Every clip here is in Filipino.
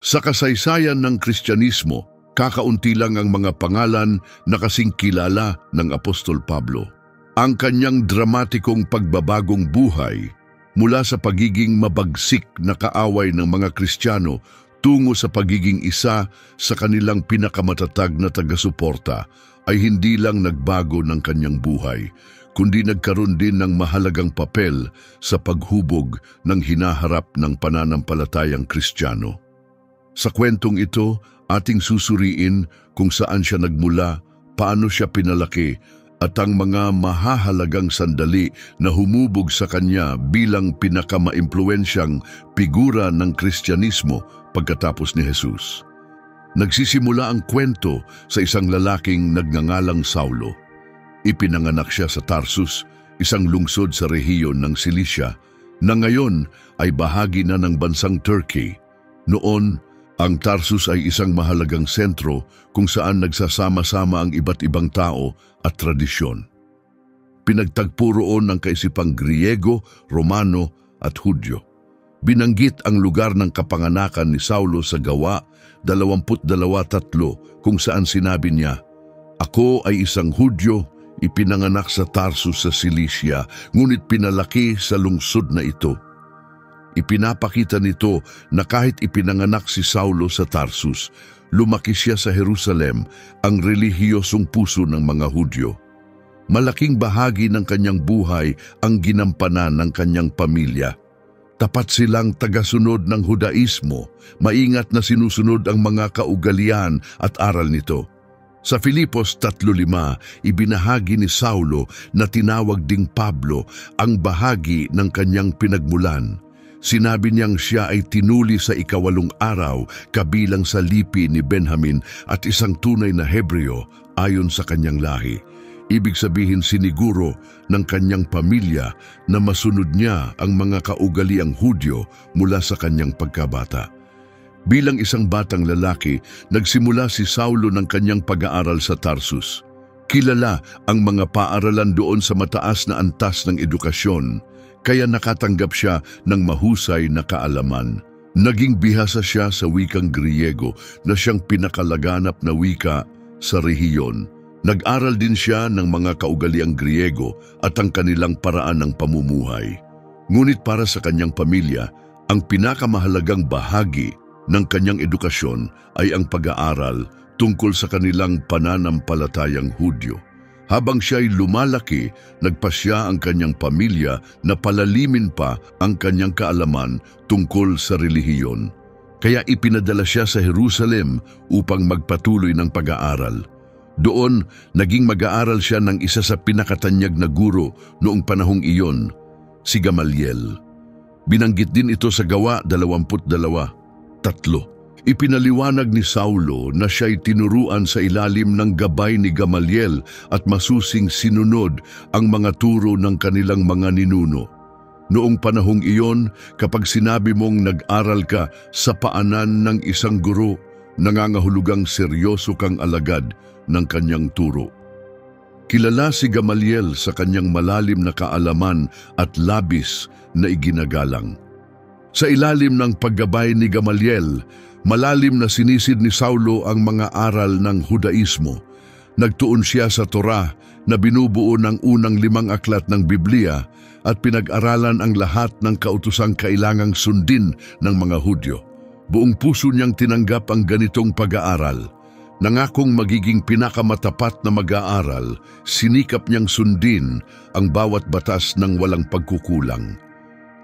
Sa kasaysayan ng Kristyanismo, kakaunti lang ang mga pangalan na kasing kilala ng Apostol Pablo. Ang kanyang dramatikong pagbabagong buhay mula sa pagiging mabagsik na kaaway ng mga Kristiyano tungo sa pagiging isa sa kanilang pinakamatatag na taga-suporta ay hindi lang nagbago ng kanyang buhay, kundi nagkaroon din ng mahalagang papel sa paghubog ng hinaharap ng pananampalatayang Kristiyano. Sa kwentong ito, ating susuriin kung saan siya nagmula, paano siya pinalaki, at ang mga mahahalagang sandali na humubog sa kanya bilang pinakamaimpluwensyang figura ng Kristyanismo pagkatapos ni Jesus. Nagsisimula ang kwento sa isang lalaking nagngangalang Saulo. Ipinanganak siya sa Tarsus, isang lungsod sa rehiyon ng Cilicia, na ngayon ay bahagi na ng bansang Turkey. Noon, ang Tarsus ay isang mahalagang sentro kung saan nagsasama-sama ang iba't ibang tao at tradisyon. Pinagtagpo roon ng kaisipang Griego, Romano at Hudyo. Binanggit ang lugar ng kapanganakan ni Saulo sa Gawa 22:3 kung saan sinabi niya, "Ako ay isang Hudyo, ipinanganak sa Tarsus sa Cilicia, ngunit pinalaki sa lungsod na ito." Ipinapakita nito na kahit ipinanganak si Saulo sa Tarsus, lumaki siya sa Jerusalem, ang relihiyosong puso ng mga Hudyo. Malaking bahagi ng kanyang buhay ang ginampanan ng kanyang pamilya. Tapat silang tagasunod ng Hudaismo, maingat na sinusunod ang mga kaugalian at aral nito. Sa Filipos 3:5, ibinahagi ni Saulo na tinawag ding Pablo ang bahagi ng kanyang pinagmulan. Sinabi niyang siya ay tinuli sa 8 araw kabilang sa lipi ni Benjamin at isang tunay na Hebreo ayon sa kanyang lahi. Ibig sabihin siniguro ng kanyang pamilya na masunod niya ang mga kaugaliang Hudyo mula sa kanyang pagkabata. Bilang isang batang lalaki, nagsimula si Saulo ng kanyang pag-aaral sa Tarsus. Kilala ang mga paaralan doon sa mataas na antas ng edukasyon, kaya nakatanggap siya ng mahusay na kaalaman. Naging bihasa siya sa wikang Griego na siyang pinakalaganap na wika sa rehiyon. Nag-aral din siya ng mga kaugaliang Griego at ang kanilang paraan ng pamumuhay. Ngunit para sa kanyang pamilya, ang pinakamahalagang bahagi ng kanyang edukasyon ay ang pag-aaral tungkol sa kanilang pananampalatayang Hudyo. Habang siya'y lumalaki, nagpasya ang kanyang pamilya na palalimin pa ang kanyang kaalaman tungkol sa relihiyon. Kaya ipinadala siya sa Jerusalem upang magpatuloy ng pag-aaral. Doon, naging mag-aaral siya ng isa sa pinakatanyag na guro noong panahong iyon, si Gamaliel. Binanggit din ito sa Gawa 22:3. Ipinaliwanag ni Saulo na siya'y tinuruan sa ilalim ng gabay ni Gamaliel at masusing sinunod ang mga turo ng kanilang mga ninuno. Noong panahong iyon, kapag sinabi mong nag-aral ka sa paanan ng isang guro, nangangahulugang seryoso kang alagad ng kanyang turo. Kilala si Gamaliel sa kanyang malalim na kaalaman at labis na iginagalang. Sa ilalim ng paggabay ni Gamaliel, malalim na sinisid ni Saulo ang mga aral ng Hudaismo. Nagtuon siya sa Torah na binubuo ng unang 5 aklat ng Biblia at pinag-aralan ang lahat ng kautusang kailangang sundin ng mga Hudyo. Buong puso niyang tinanggap ang ganitong pag-aaral. Nangakong magiging pinakamatapat na mag-aaral, sinikap niyang sundin ang bawat batas ng walang pagkukulang.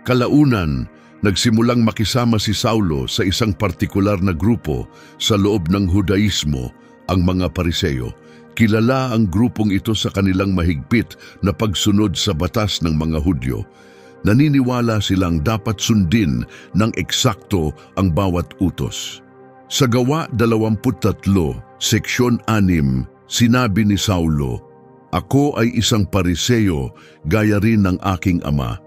Kalaunan, nagsimulang makisama si Saulo sa isang partikular na grupo sa loob ng Hudaismo, ang mga Pariseo. Kilala ang grupong ito sa kanilang mahigpit na pagsunod sa batas ng mga Hudyo. Naniniwala silang dapat sundin ng eksakto ang bawat utos. Sa Gawa 23, Seksyon 6, sinabi ni Saulo, "Ako ay isang Pariseo, gaya rin ng aking ama."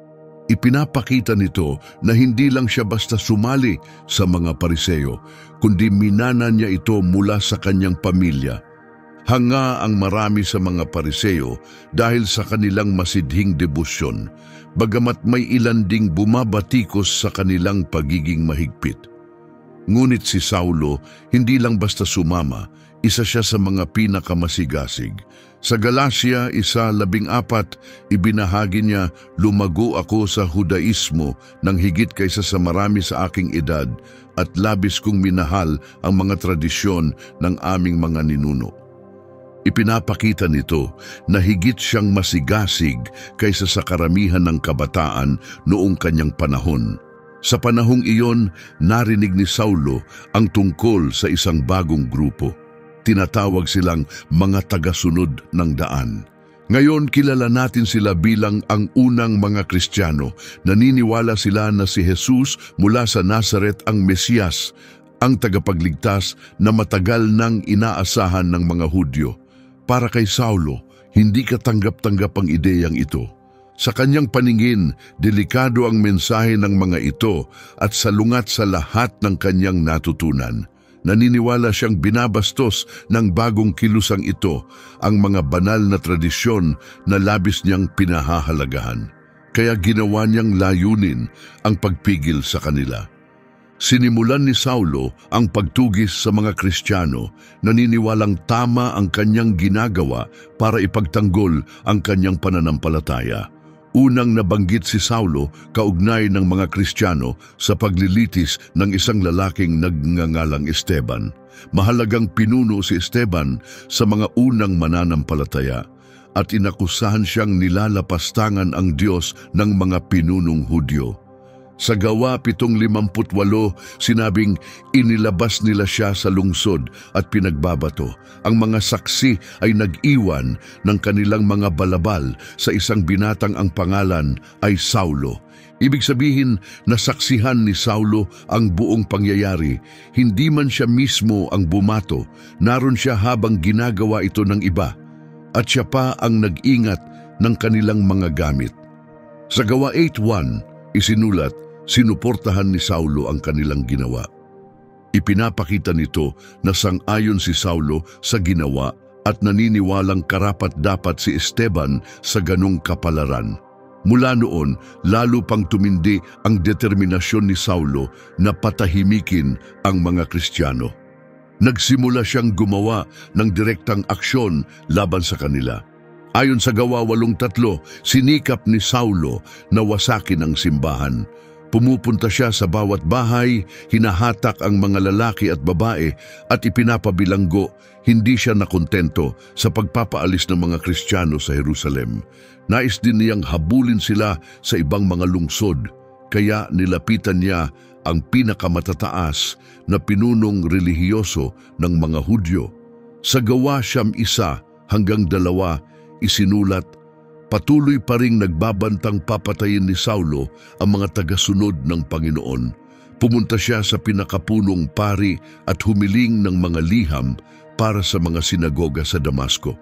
Ipinapakita nito na hindi lang siya basta sumali sa mga Pariseo, kundi minana niya ito mula sa kanyang pamilya. Hanga ang marami sa mga Pariseo dahil sa kanilang masidhing debosyon, bagamat may ilan ding bumabatikos sa kanilang pagiging mahigpit. Ngunit si Saulo hindi lang basta sumama, isa siya sa mga pinakamasigasig. Sa Galacia 1:14, ibinahagi niya, "Lumago ako sa Hudaismo nang higit kaysa sa marami sa aking edad at labis kong minahal ang mga tradisyon ng aming mga ninuno." Ipinapakita nito na higit siyang masigasig kaysa sa karamihan ng kabataan noong kanyang panahon. Sa panahong iyon, narinig ni Saulo ang tungkol sa isang bagong grupo. Tinatawag silang mga tagasunod ng daan. Ngayon, kilala natin sila bilang ang unang mga Kristiyano. Naniniwala sila na si Jesus mula sa Nazaret ang Mesiyas, ang tagapagligtas na matagal nang inaasahan ng mga Hudyo. Para kay Saulo, hindi katanggap-tanggap ang ideyang ito. Sa kanyang paningin, delikado ang mensahe ng mga ito at salungat sa lahat ng kanyang natutunan. Naniniwala siyang binabastos ng bagong kilusang ito ang mga banal na tradisyon na labis niyang pinahahalagahan. Kaya ginawa niyang layunin ang pagpigil sa kanila. Sinimulan ni Saulo ang pagtugis sa mga Kristiyano, naniniwalang tama ang kanyang ginagawa para ipagtanggol ang kanyang pananampalataya. Unang nabanggit si Saulo kaugnay ng mga Kristiyano sa paglilitis ng isang lalaking nagngangalang Esteban. Mahalagang pinuno si Esteban sa mga unang mananampalataya at inakusahan siyang nilalapastangan ang Diyos ng mga pinunong Hudyo. Sa Gawa 7:58, sinabing inilabas nila siya sa lungsod at pinagbabato. Ang mga saksi ay nag-iwan ng kanilang mga balabal sa isang binatang ang pangalan ay Saulo. Ibig sabihin, nasaksihan ni Saulo ang buong pangyayari. Hindi man siya mismo ang bumato, naroon siya habang ginagawa ito ng iba. At siya pa ang nag-ingat ng kanilang mga gamit. Sa Gawa 8:1, isinulat, sinuportahan ni Saulo ang kanilang ginawa. Ipinapakita nito na sang-ayon si Saulo sa ginawa at naniniwalang karapat-dapat si Esteban sa ganong kapalaran. Mula noon, lalo pang tumindi ang determinasyon ni Saulo na patahimikin ang mga Kristiyano. Nagsimula siyang gumawa ng direktang aksyon laban sa kanila. Ayon sa Gawa 8:3, sinikap ni Saulo na wasakin ang simbahan. Pumupunta siya sa bawat bahay, hinahatak ang mga lalaki at babae at ipinapabilanggo. Hindi siya nakontento sa pagpapaalis ng mga Kristiyano sa Jerusalem. Nais din niyang habulin sila sa ibang mga lungsod, kaya nilapitan niya ang pinakamatataas na pinunong relihiyoso ng mga Hudyo. Sa Gawa 1:1-2, isinulat, patuloy pa ring nagbabantang papatayin ni Saulo ang mga tagasunod ng Panginoon. Pumunta siya sa pinakapunong pari at humiling ng mga liham para sa mga sinagoga sa Damasco.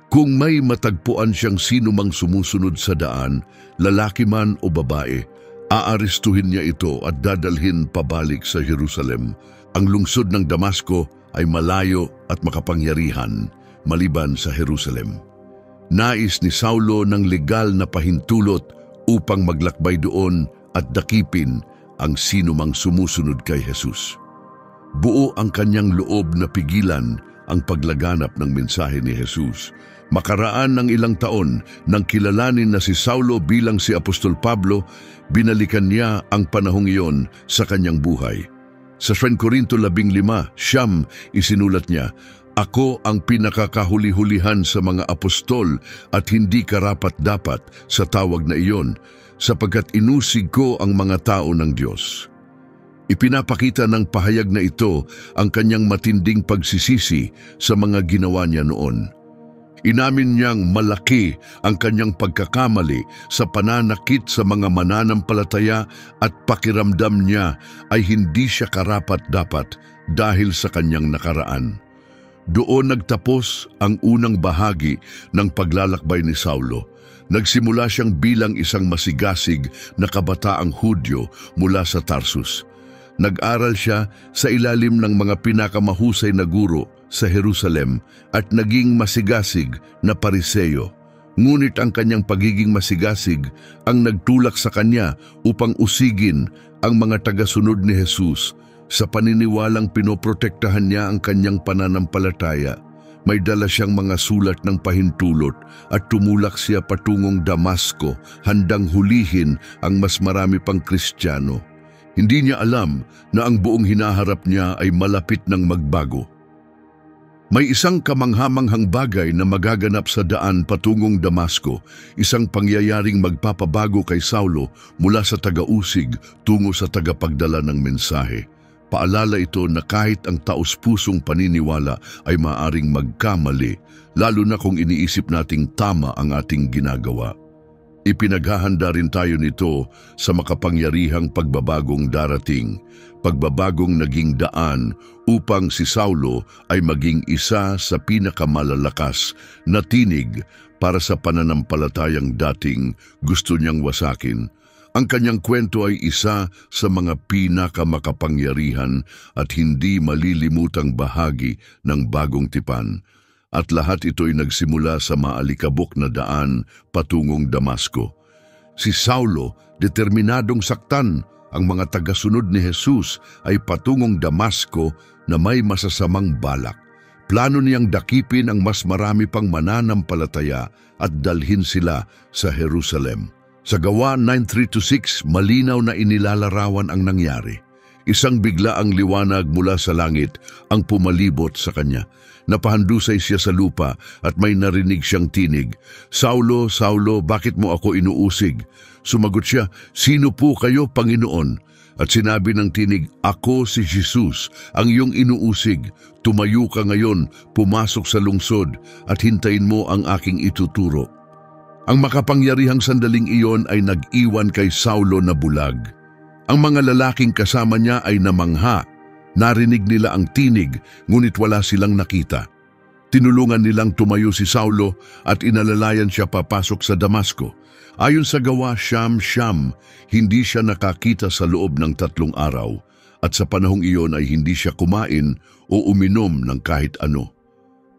Kung may matagpuan siyang sinumang sumusunod sa daan, lalaki man o babae, aarestuhin niya ito at dadalhin pabalik sa Jerusalem. Ang lungsod ng Damasco ay malayo at makapangyarihan, maliban sa Jerusalem. Nais ni Saulo ng legal na pahintulot upang maglakbay doon at dakipin ang sinumang sumusunod kay Jesus. Buo ang kanyang loob na pigilan ang paglaganap ng mensahe ni Jesus. Makaraan ng ilang taon nang kilalanin na si Saulo bilang si Apostol Pablo, binalikan niya ang panahong iyon sa kanyang buhay. Sa 1 Corinto 15:9, isinulat niya, "Ako ang pinakakahuli-hulihan sa mga apostol at hindi karapat-dapat sa tawag na iyon, sapagkat inusig ko ang mga tao ng Diyos." Ipinapakita ng pahayag na ito ang kanyang matinding pagsisisi sa mga ginawa niya noon. Inamin niyang malaki ang kanyang pagkakamali sa pananakit sa mga mananampalataya at pakiramdam niya ay hindi siya karapat-dapat dahil sa kanyang nakaraan. Doon nagtapos ang unang bahagi ng paglalakbay ni Saulo. Nagsimula siyang bilang isang masigasig na kabataang Hudyo mula sa Tarsus. Nag-aral siya sa ilalim ng mga pinakamahusay na guro sa Jerusalem at naging masigasig na Pariseo. Ngunit ang kanyang pagiging masigasig ang nagtulak sa kanya upang usigin ang mga tagasunod ni Jesus Sa paniniwalang pinoprotektahan niya ang kanyang pananampalataya, may dala siyang mga sulat ng pahintulot at tumulak siya patungong Damasco, handang hulihin ang mas marami pang Kristiyano. Hindi niya alam na ang buong hinaharap niya ay malapit ng magbago. May isang kamanghamanghang bagay na magaganap sa daan patungong Damasco, isang pangyayaring magpapabago kay Saulo mula sa taga-usig tungo sa tagapagdala ng mensahe. Paalala ito na kahit ang taos-pusong paniniwala ay maaring magkamali, lalo na kung iniisip nating tama ang ating ginagawa. Ipinaghahanda rin tayo nito sa makapangyarihang pagbabagong darating, pagbabagong naging daan upang si Saulo ay maging isa sa pinakamalalakas na tinig para sa pananampalatayang dating gusto niyang wasakin. Ang kanyang kwento ay isa sa mga pinakamakapangyarihan at hindi malilimutang bahagi ng bagong tipan. At lahat ito'y nagsimula sa maalikabok na daan patungong Damasco. Si Saulo, determinadong saktan ang mga tagasunod ni Jesus, ay patungong Damasco na may masasamang balak. Plano niyang dakipin ang mas marami pang mananampalataya at dalhin sila sa Jerusalem. Sa Gawa 9:3-6, malinaw na inilalarawan ang nangyari. Isang biglaang liwanag mula sa langit ang pumalibot sa kanya. Napahandusay siya sa lupa at may narinig siyang tinig, "Saulo, Saulo, bakit mo ako inuusig?" Sumagot siya, "Sino po kayo, Panginoon?" At sinabi ng tinig, "Ako si Jesus, ang iyong inuusig. Tumayo ka ngayon, pumasok sa lungsod at hintayin mo ang aking ituturo." Ang makapangyarihang sandaling iyon ay nag-iwan kay Saulo na bulag. Ang mga lalaking kasama niya ay namangha. Narinig nila ang tinig, ngunit wala silang nakita. Tinulungan nilang tumayo si Saulo at inalalayan siya papasok sa Damasco. Ayon sa Gawa 9:9, hindi siya nakakita sa loob ng 3 araw at sa panahong iyon ay hindi siya kumain o uminom ng kahit ano.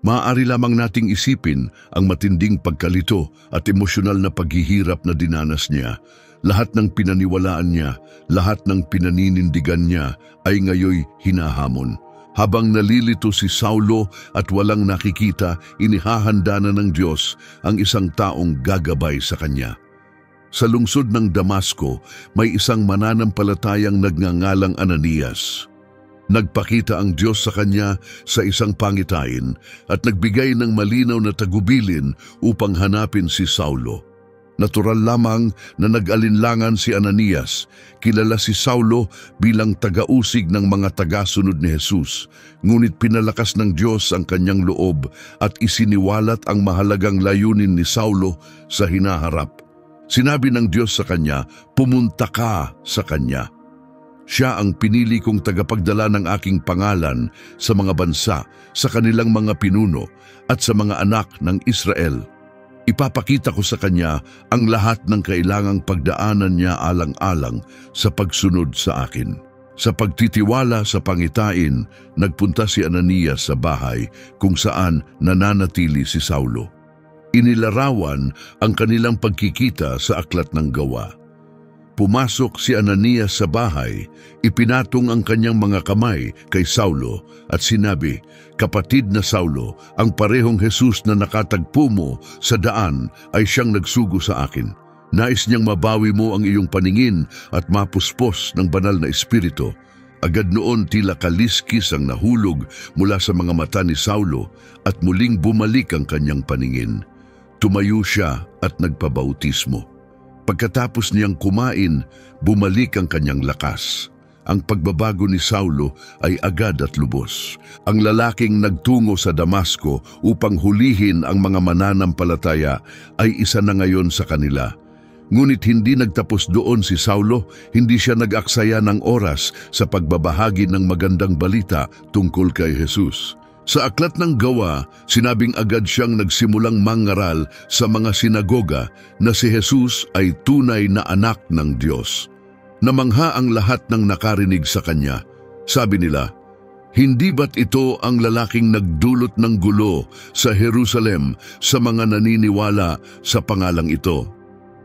Maaari lamang nating isipin ang matinding pagkalito at emosyonal na paghihirap na dinanas niya. Lahat ng pinaniwalaan niya, lahat ng pinaninindigan niya ay ngayoy hinahamon. Habang nalilito si Saulo at walang nakikita, inihahanda na ng Diyos ang isang taong gagabay sa kanya. Sa lungsod ng Damasco, may isang mananampalatayang nagngangalang Ananias. Nagpakita ang Diyos sa kanya sa isang pangitain at nagbigay ng malinaw na tagubilin upang hanapin si Saulo. Natural lamang na nag-alinlangan si Ananias. Kilala si Saulo bilang taga-usig ng mga tagasunod ni Jesus. Ngunit pinalakas ng Diyos ang kanyang loob at isiniwalat ang mahalagang layunin ni Saulo sa hinaharap. Sinabi ng Diyos sa kanya, "Pumunta ka sa kanya. Siya ang pinili kong tagapagdala ng aking pangalan sa mga bansa, sa kanilang mga pinuno at sa mga anak ng Israel. Ipapakita ko sa kanya ang lahat ng kailangang pagdaanan niya alang-alang sa pagsunod sa akin." Sa pagtitiwala sa pangitain, nagpunta si Ananias sa bahay kung saan nananatili si Saulo. Inilarawan ang kanilang pagkikita sa aklat ng Gawa. Pumasok si Ananias sa bahay, ipinatong ang kanyang mga kamay kay Saulo at sinabi, "Kapatid na Saulo, ang parehong Jesus na nakatagpo mo sa daan ay siyang nagsugo sa akin. Nais niyang mabawi mo ang iyong paningin at mapuspos ng banal na espiritu." Agad noon tila kaliskis ang nahulog mula sa mga mata ni Saulo at muling bumalik ang kanyang paningin. Tumayo siya at nagpabautismo. Pagkatapos niyang kumain, bumalik ang kanyang lakas. Ang pagbabago ni Saulo ay agad at lubos. Ang lalaking nagtungo sa Damasco upang hulihin ang mga mananampalataya ay isa na ngayon sa kanila. Ngunit hindi nagtapos doon si Saulo, hindi siya nag-aksaya ng oras sa pagbabahagi ng magandang balita tungkol kay Jesus. Sa aklat ng Gawa, sinabing agad siyang nagsimulang mangaral sa mga sinagoga na si Jesus ay tunay na anak ng Diyos. Namangha ang lahat ng nakarinig sa kanya. Sabi nila, "Hindi ba't ito ang lalaking nagdulot ng gulo sa Jerusalem sa mga naniniwala sa pangalang ito?"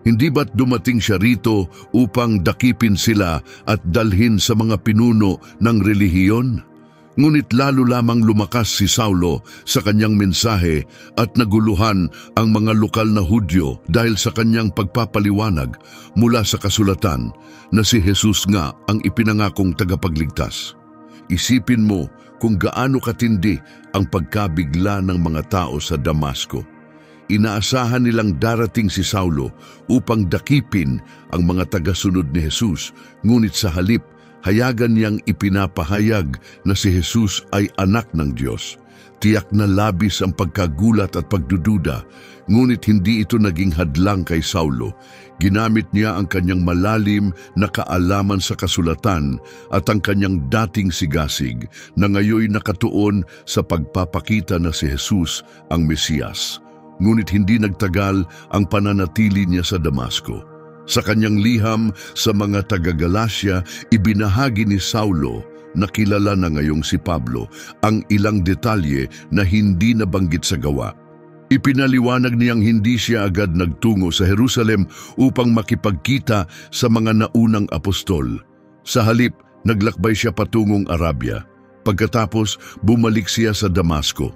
Hindi ba't dumating siya rito upang dakipin sila at dalhin sa mga pinuno ng relihiyon? Ngunit lalo lamang lumakas si Saulo sa kanyang mensahe at naguluhan ang mga lokal na Hudyo dahil sa kanyang pagpapaliwanag mula sa kasulatan na si Jesus nga ang ipinangakong tagapagligtas. Isipin mo kung gaano katindi ang pagkabigla ng mga tao sa Damasco. Inaasahan nilang darating si Saulo upang dakipin ang mga tagasunod ni Jesus, ngunit sa halip, hayagan niyang ipinapahayag na si Jesus ay anak ng Diyos. Tiyak na labis ang pagkagulat at pagdududa, ngunit hindi ito naging hadlang kay Saulo. Ginamit niya ang kanyang malalim na kaalaman sa kasulatan at ang kanyang dating sigasig na ngayoy nakatuon sa pagpapakita na si Jesus ang Mesiyas. Ngunit hindi nagtagal ang pananatili niya sa Damasco. Sa kanyang liham sa mga taga-Galacia, ibinahagi ni Saulo na kilala na ngayong si Pablo ang ilang detalye na hindi nabanggit sa gawa. Ipinaliwanag niyang hindi siya agad nagtungo sa Jerusalem upang makipagkita sa mga naunang apostol. Sa halip, naglakbay siya patungong Arabia. Pagkatapos, bumalik siya sa Damasco.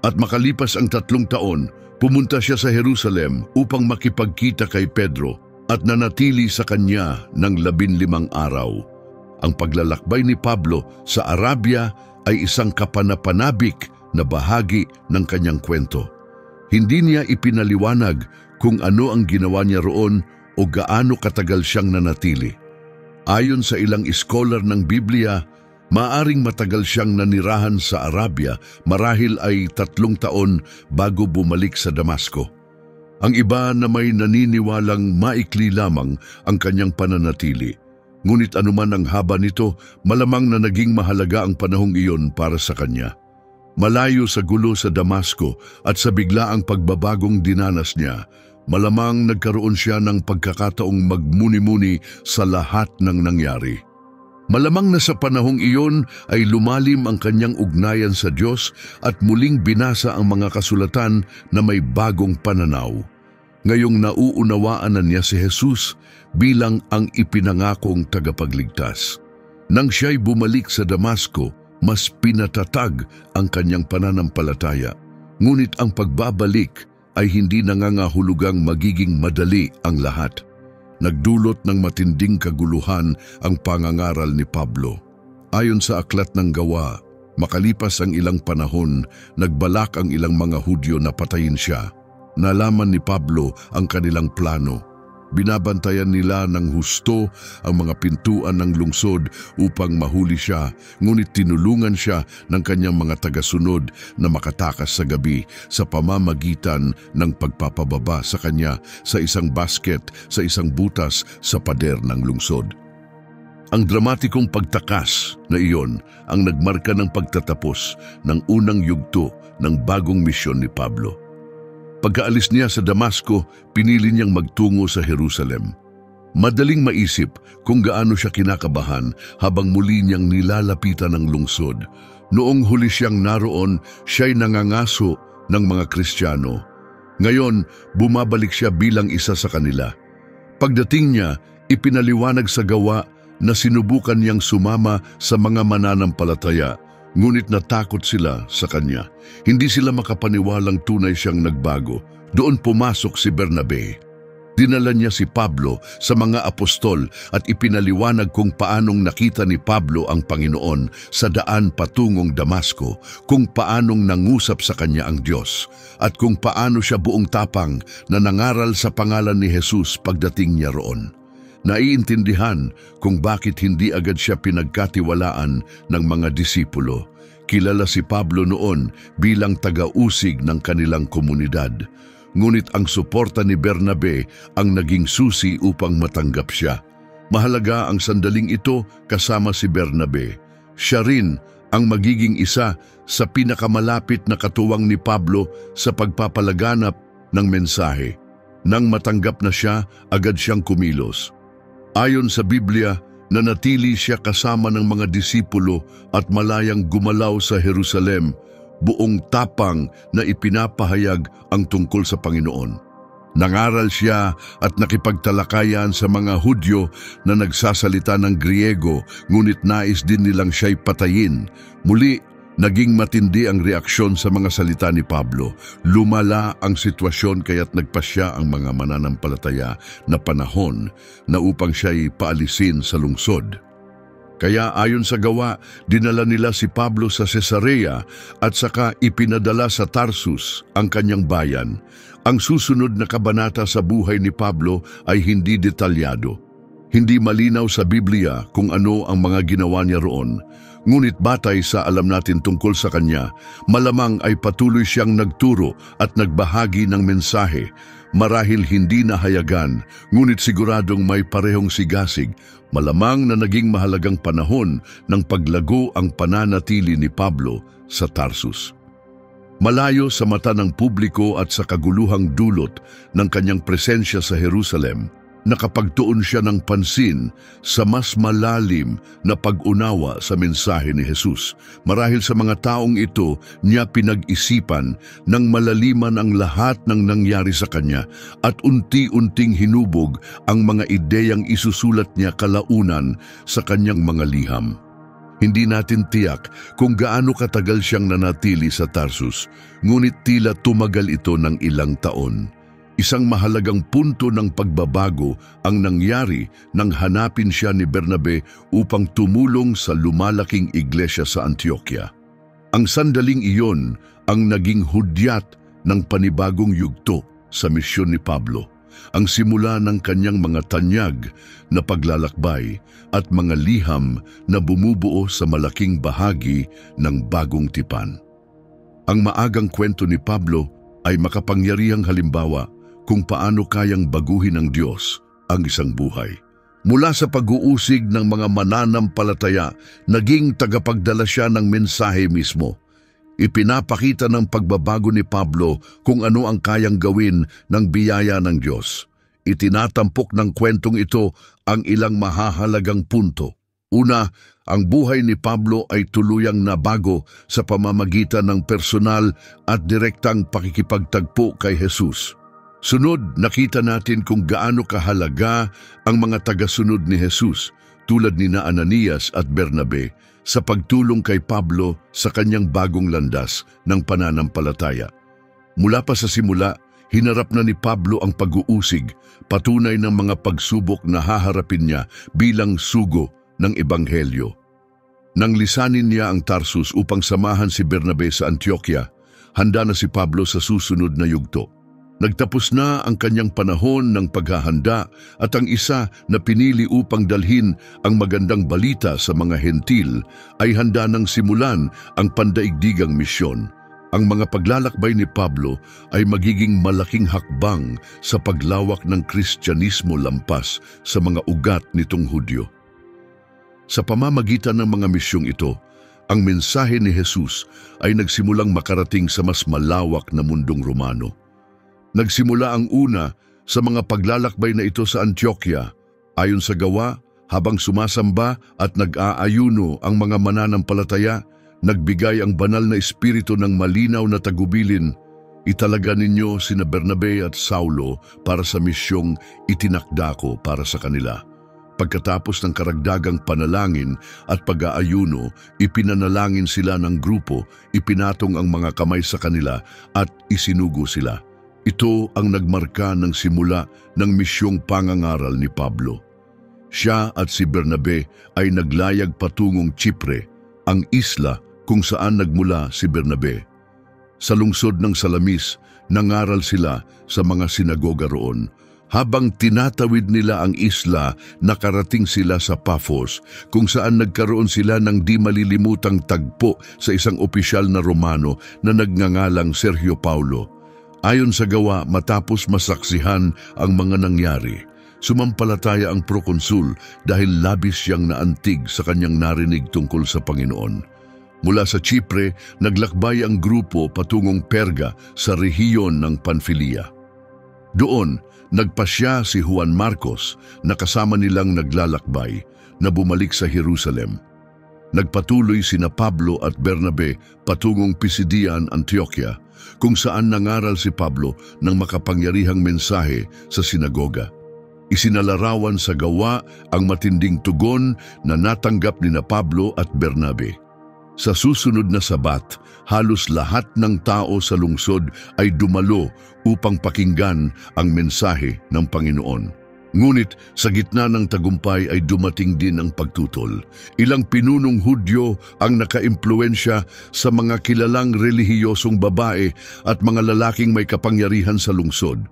At makalipas ang 3 taon, pumunta siya sa Jerusalem upang makipagkita kay Pedro at nanatili sa kanya ng 15 araw. Ang paglalakbay ni Pablo sa Arabia ay isang kapanapanabik na bahagi ng kanyang kwento. Hindi niya ipinaliwanag kung ano ang ginawa niya roon o gaano katagal siyang nanatili. Ayon sa ilang scholar ng Biblia, maaring matagal siyang nanirahan sa Arabia, marahil ay 3 taon bago bumalik sa Damasco. Ang iba na may naniniwalang maikli lamang ang kanyang pananatili. Ngunit anuman ang haba nito, malamang na naging mahalaga ang panahong iyon para sa kanya. Malayo sa gulo sa Damasco at sa biglaang pagbabagong dinanas niya, malamang nagkaroon siya ng pagkakataong magmuni-muni sa lahat ng nangyari. Malamang na sa panahong iyon ay lumalim ang kanyang ugnayan sa Diyos at muling binasa ang mga kasulatan na may bagong pananaw. Ngayong nauunawaan na niya si Jesus bilang ang ipinangakong tagapagligtas. Nang siya'y bumalik sa Damasco, mas pinatatag ang kanyang pananampalataya. Ngunit ang pagbabalik ay hindi nangangahulugang magiging madali ang lahat. Nagdulot ng matinding kaguluhan ang pangangaral ni Pablo. Ayon sa aklat ng Gawa, makalipas ang ilang panahon, nagbalak ang ilang mga Hudyo na patayin siya. Nalaman ni Pablo ang kanilang plano. Binabantayan nila ng husto ang mga pintuan ng lungsod upang mahuli siya, ngunit tinulungan siya ng kanyang mga tagasunod na makatakas sa gabi sa pamamagitan ng pagpapababa sa kanya sa isang basket sa isang butas sa pader ng lungsod. Ang dramatikong pagtakas na iyon ang nagmarka ng pagtatapos ng unang yugto ng bagong misyon ni Pablo. Pagkaalis niya sa Damasco, pinili niyang magtungo sa Jerusalem. Madaling maisip kung gaano siya kinakabahan habang muli niyang nilalapitan ang lungsod. Noong huli siyang naroon, siya'y nangangaso ng mga Kristiyano. Ngayon, bumabalik siya bilang isa sa kanila. Pagdating niya, ipinaliwanag sa Gawa na sinubukan niyang sumama sa mga mananampalataya, ngunit natakot sila sa kanya. Hindi sila makapaniwalang tunay siyang nagbago. Doon pumasok si Bernabe. Dinala niya si Pablo sa mga apostol at ipinaliwanag kung paanong nakita ni Pablo ang Panginoon sa daan patungong Damasco, kung paanong nangusap sa kanya ang Diyos, at kung paano siya buong tapang na nangaral sa pangalan ni Jesus pagdating niya roon. Naiintindihan kung bakit hindi agad siya pinagkatiwalaan ng mga disipulo. Kilala si Pablo noon bilang taga-usig ng kanilang komunidad. Ngunit ang suporta ni Bernabe ang naging susi upang matanggap siya. Mahalaga ang sandaling ito kasama si Bernabe. Siya rin ang magiging isa sa pinakamalapit na katuwang ni Pablo sa pagpapalaganap ng mensahe. Nang matanggap na siya, agad siyang kumilos. Ayon sa Biblia, nanatili siya kasama ng mga disipulo at malayang gumalaw sa Jerusalem, buong tapang na ipinapahayag ang tungkol sa Panginoon. Nangaral siya at nakipagtalakayan sa mga Hudyo na nagsasalita ng Griego, ngunit nais din nilang siya'y patayin. Muli, naging matindi ang reaksyon sa mga salita ni Pablo. Lumala ang sitwasyon kaya't nagpasya ang mga mananampalataya na panahon na upang siya'y paalisin sa lungsod. Kaya ayon sa gawa, dinala nila si Pablo sa Cesarea at saka ipinadala sa Tarsus, ang kanyang bayan. Ang susunod na kabanata sa buhay ni Pablo ay hindi detalyado. Hindi malinaw sa Biblia kung ano ang mga ginawa niya roon. Ngunit batay sa alam natin tungkol sa kanya, malamang ay patuloy siyang nagturo at nagbahagi ng mensahe. Marahil hindi nahayagan, ngunit siguradong may parehong sigasig. Malamang na naging mahalagang panahon ng paglago ang pananatili ni Pablo sa Tarsus. Malayo sa mata ng publiko at sa kaguluhang dulot ng kanyang presensya sa Jerusalem, nakapagtuon siya ng pansin sa mas malalim na pag-unawa sa mensahe ni Jesus. Marahil sa mga taong ito, niya pinag-isipan ng malaliman ang lahat ng nangyari sa kanya at unti-unting hinubog ang mga ideyang isusulat niya kalaunan sa kanyang mga liham. Hindi natin tiyak kung gaano katagal siyang nanatili sa Tarsus, ngunit tila tumagal ito ng ilang taon. Isang mahalagang punto ng pagbabago ang nangyari nang hanapin siya ni Bernabe upang tumulong sa lumalaking iglesia sa Antioquia. Ang sandaling iyon ang naging hudyat ng panibagong yugto sa misyon ni Pablo, ang simula ng kanyang mga tanyag na paglalakbay at mga liham na bumubuo sa malaking bahagi ng bagong tipan. Ang maagang kwento ni Pablo ay makapangyarihang halimbawa kung paano kayang baguhin ng Diyos ang isang buhay. Mula sa pag-uusig ng mga mananampalataya, naging tagapagdala siya ng mensahe mismo. Ipinapakita ng pagbabago ni Pablo kung ano ang kayang gawin ng biyaya ng Diyos. Itinatampok ng kwentong ito ang ilang mahahalagang punto. Una, ang buhay ni Pablo ay tuluyang nabago sa pamamagitan ng personal at direktang pakikipagtagpo kay Jesus. Sunod, nakita natin kung gaano kahalaga ang mga tagasunod ni Jesus tulad ni Ananias at Bernabe sa pagtulong kay Pablo sa kanyang bagong landas ng pananampalataya. Mula pa sa simula, hinarap na ni Pablo ang pag-uusig, patunay ng mga pagsubok na haharapin niya bilang sugo ng Ebanghelyo. Nang lisanin niya ang Tarsus upang samahan si Bernabe sa Antioquia, handa na si Pablo sa susunod na yugto. Nagtapos na ang kanyang panahon ng paghahanda at ang isa na pinili upang dalhin ang magandang balita sa mga hentil ay handa nang simulan ang pandaigdigang misyon. Ang mga paglalakbay ni Pablo ay magiging malaking hakbang sa paglawak ng Kristyanismo lampas sa mga ugat nitong Hudyo. Sa pamamagitan ng mga misyong ito, ang mensahe ni Jesus ay nagsimulang makarating sa mas malawak na mundong Romano. Nagsimula ang una sa mga paglalakbay na ito sa Antioquia. Ayon sa gawa, habang sumasamba at nag-aayuno ang mga mananampalataya, nagbigay ang banal na espiritu ng malinaw na tagubilin. Italaga ninyo sina Bernabe at Saulo para sa misyong itinakda ko para sa kanila. Pagkatapos ng karagdagang panalangin at pag-aayuno, ipinanalangin sila ng grupo, ipinatong ang mga kamay sa kanila at isinugo sila. Ito ang nagmarka ng simula ng misyong pangangaral ni Pablo. Siya at si Bernabe ay naglayag patungong Chipre, ang isla kung saan nagmula si Bernabe. Sa lungsod ng Salamis, nangaral sila sa mga sinagoga roon. Habang tinatawid nila ang isla, nakarating sila sa Paphos, kung saan nagkaroon sila ng di malilimutang tagpo sa isang opisyal na Romano na nagngangalang Sergio Paulo. Ayon sa gawa, matapos masaksihan ang mga nangyari, sumampalataya ang prokonsul dahil labis siyang naantig sa kanyang narinig tungkol sa Panginoon. Mula sa Chipre, naglakbay ang grupo patungong Perga sa rehiyon ng Panfilia. Doon, nagpasya si Juan Marcos na kasama nilang naglalakbay na bumalik sa Jerusalem. nagpatuloy sina Pablo at Bernabe patungong Pisidian, Antioquia, kung saan nangaral si Pablo ng makapangyarihang mensahe sa sinagoga. Isinalarawan sa gawa ang matinding tugon na natanggap ni Pablo at Bernabe. Sa susunod na Sabat, halos lahat ng tao sa lungsod ay dumalo upang pakinggan ang mensahe ng Panginoon. Ngunit sa gitna ng tagumpay ay dumating din ang pagtutol. Ilang pinunong Hudyo ang nakaimpluwensya sa mga kilalang relihiyosong babae at mga lalaking may kapangyarihan sa lungsod.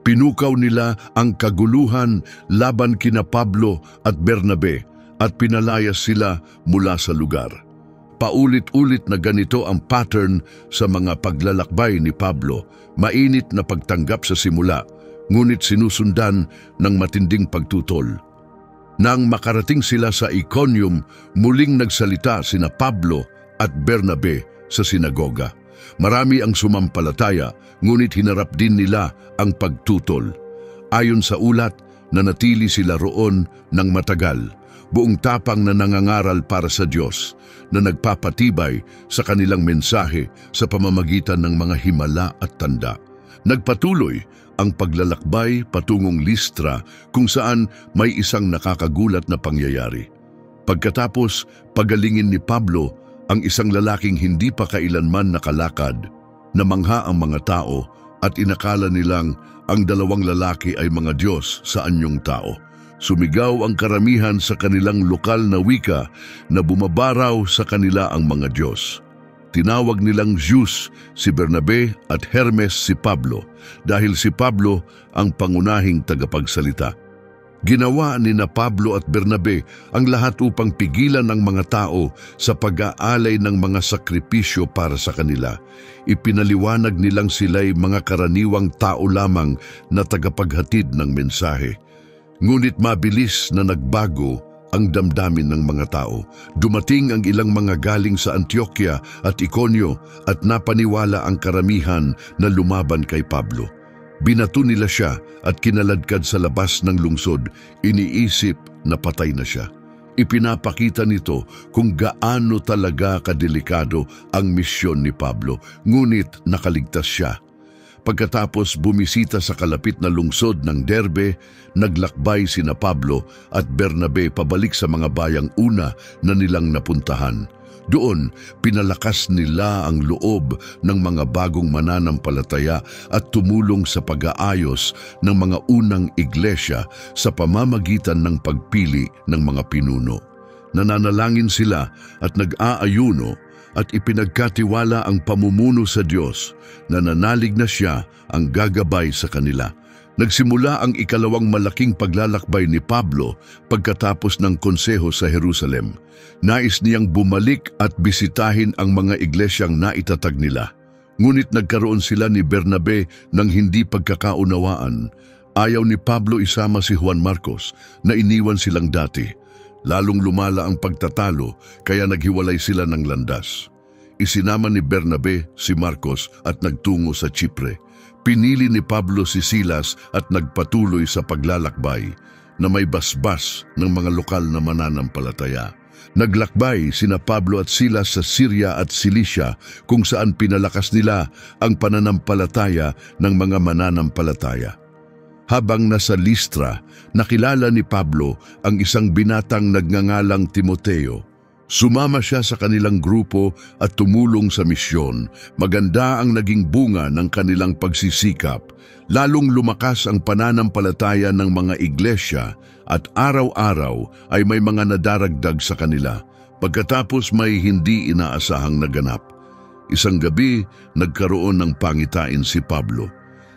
Pinukaw nila ang kaguluhan laban kina Pablo at Bernabe at pinalayas sila mula sa lugar. Paulit-ulit na ganito ang pattern sa mga paglalakbay ni Pablo, mainit na pagtanggap sa simula, ngunit sinusundan ng matinding pagtutol. Nang makarating sila sa Iconium, muling nagsalita sina Pablo at Bernabe sa sinagoga. Marami ang sumampalataya, ngunit hinarap din nila ang pagtutol. Ayon sa ulat, nanatili sila roon ng matagal, buong tapang na nangangaral para sa Diyos, na nagpapatibay sa kanilang mensahe sa pamamagitan ng mga himala at tanda. Nagpatuloy ang paglalakbay patungong Listra kung saan may isang nakakagulat na pangyayari. Pagkatapos pagalingin ni Pablo ang isang lalaking hindi pa kailanman nakalakad, namangha ang mga tao at inakala nilang ang dalawang lalaki ay mga Diyos sa anyong tao. Sumigaw ang karamihan sa kanilang lokal na wika na bumabaraw sa kanila ang mga Diyos. Tinawag nilang Zeus si Bernabe at Hermes si Pablo dahil si Pablo ang pangunahing tagapagsalita. Ginawa ni Pablo at Bernabe ang lahat upang pigilan ang mga tao sa pag-aalay ng mga sakripisyo para sa kanila. Ipinaliwanag nilang sila'y mga karaniwang tao lamang na tagapaghatid ng mensahe. Ngunit mabilis na nagbago ang damdamin ng mga tao. Dumating ang ilang mga galing sa Antioquia at Iconio at napaniwala ang karamihan na lumaban kay Pablo. Binato nila siya at kinaladkad sa labas ng lungsod, iniisip na patay na siya. Ipinapakita nito kung gaano talaga kadelikado ang misyon ni Pablo, ngunit nakaligtas siya. Pagkatapos bumisita sa kalapit na lungsod ng Derbe, naglakbay sina Pablo at Bernabe pabalik sa mga bayang una na nilang napuntahan. Doon, pinalakas nila ang loob ng mga bagong mananampalataya at tumulong sa pag-aayos ng mga unang iglesia sa pamamagitan ng pagpili ng mga pinuno. Nananalangin sila at nag-aayuno at ipinagkatiwala ang pamumuno sa Diyos na nanalig na siya ang gagabay sa kanila. Nagsimula ang ikalawang malaking paglalakbay ni Pablo pagkatapos ng konseho sa Jerusalem. Nais niyang bumalik at bisitahin ang mga iglesyang naitatag nila. Ngunit nagkaroon sila ni Bernabe ng hindi pagkakaunawaan. Ayaw ni Pablo isama si Juan Marcos na iniwan silang dati. Lalong lumala ang pagtatalo kaya naghiwalay sila ng landas. Isinama ni Bernabe si Marcos at nagtungo sa Chipre. Pinili ni Pablo si Silas at nagpatuloy sa paglalakbay na may basbas ng mga lokal na mananampalataya. Naglakbay sina Pablo at Silas sa Syria at Cilicia kung saan pinalakas nila ang pananampalataya ng mga mananampalataya. Habang nasa Listra, nakilala ni Pablo ang isang binatang nagngangalang Timoteo. Sumama siya sa kanilang grupo at tumulong sa misyon. Maganda ang naging bunga ng kanilang pagsisikap. Lalong lumakas ang pananampalataya ng mga iglesia at araw-araw ay may mga nadaragdag sa kanila. Pagkatapos may hindi inaasahang naganap. Isang gabi, nagkaroon ng pangitain si Pablo.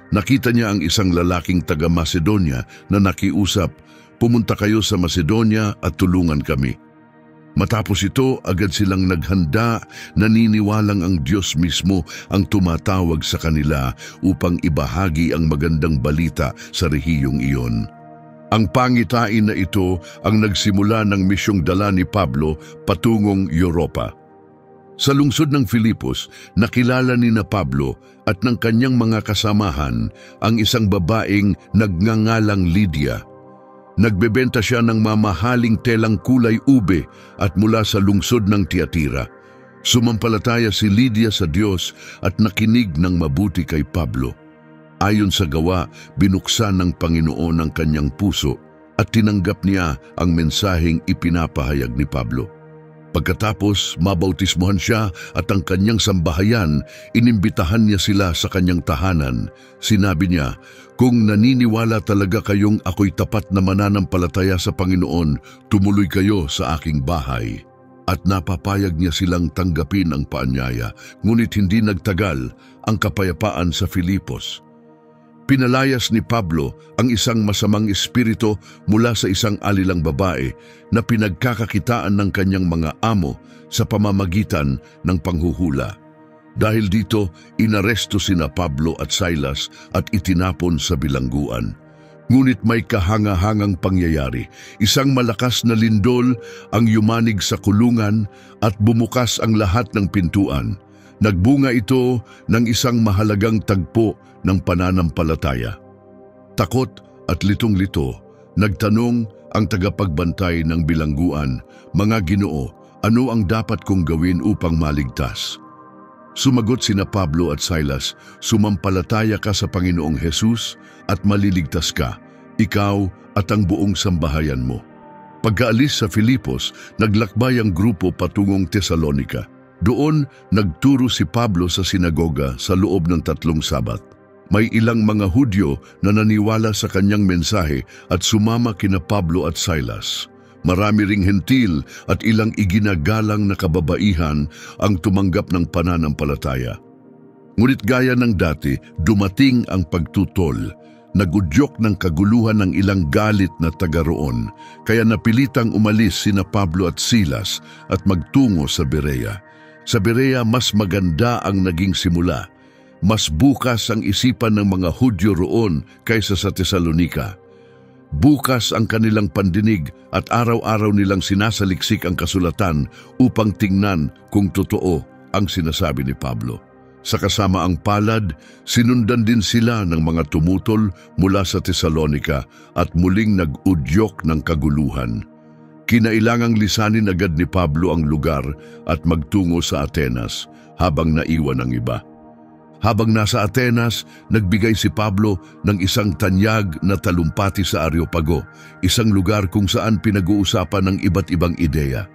Nakita niya ang isang lalaking taga-Macedonia na nakiusap, "Pumunta kayo sa Macedonia at tulungan kami." Matapos ito, agad silang naghanda, naniniwalang ang Diyos mismo ang tumatawag sa kanila upang ibahagi ang magandang balita sa rehiyong iyon. Ang pangitain na ito ang nagsimula ng misyong dala ni Pablo patungong Europa. Sa lungsod ng Filipos, nakilala ni Pablo at ng kanyang mga kasamahan ang isang babaeng nagngangalang Lydia. Nagbebenta siya ng mamahaling telang kulay ube at mula sa lungsod ng Tiatira. Sumampalataya si Lydia sa Diyos at nakinig ng mabuti kay Pablo. Ayon sa gawa, binuksan ng Panginoon ang kanyang puso at tinanggap niya ang mensaheng ipinapahayag ni Pablo. Pagkatapos, mabautismohan siya at ang kanyang sambahayan, inimbitahan niya sila sa kanyang tahanan. Sinabi niya, "Kung naniniwala talaga kayong ako'y tapat na mananampalataya sa Panginoon, tumuloy kayo sa aking bahay." At napapayag niya silang tanggapin ang paanyaya, ngunit hindi nagtagal ang kapayapaan sa Filipos. Pinalayas ni Pablo ang isang masamang espiritu mula sa isang alilang babae na pinagkakakitaan ng kanyang mga amo sa pamamagitan ng panghuhula. Dahil dito, inaresto sina Pablo at Silas at itinapon sa bilangguan. Ngunit may kahanga-hangang pangyayari. Isang malakas na lindol ang yumanig sa kulungan at bumukas ang lahat ng pintuan. Nagbunga ito ng isang mahalagang tagpo ng pananampalataya. Takot at litong-lito, nagtanong ang tagapagbantay ng bilangguan, "Mga Ginoo, ano ang dapat kong gawin upang maligtas?" Sumagot sina Pablo at Silas, "Sumampalataya ka sa Panginoong Hesus at maliligtas ka, ikaw at ang buong sambahayan mo." Pagkaalis sa Filipos, naglakbay ang grupo patungong Tesalonica. Doon, nagturo si Pablo sa sinagoga sa loob ng 3 Sabat. May ilang mga Hudyo na naniwala sa kanyang mensahe at sumama kina Pablo at Silas. Marami ring hentil at ilang iginagalang na kababaihan ang tumanggap ng pananampalataya. Ngunit gaya ng dati, dumating ang pagtutol. Nagudyok ng kaguluhan ng ilang galit na taga roon, kaya napilitang umalis sina Pablo at Silas at magtungo sa Berea. Sa Berea, mas maganda ang naging simula. Mas bukas ang isipan ng mga Hudyo roon kaysa sa Tesalonika. Bukas ang kanilang pandinig at araw-araw nilang sinasaliksik ang kasulatan upang tingnan kung totoo ang sinasabi ni Pablo. Sa kasamaang palad, sinundan din sila ng mga tumutol mula sa Tesalonika at muling nag-udyok ng kaguluhan. Kinailangang lisanin agad ni Pablo ang lugar at magtungo sa Atenas habang naiwan ang iba. Habang nasa Atenas, nagbigay si Pablo ng isang tanyag na talumpati sa Areopago, isang lugar kung saan pinag-uusapan ng iba't ibang ideya.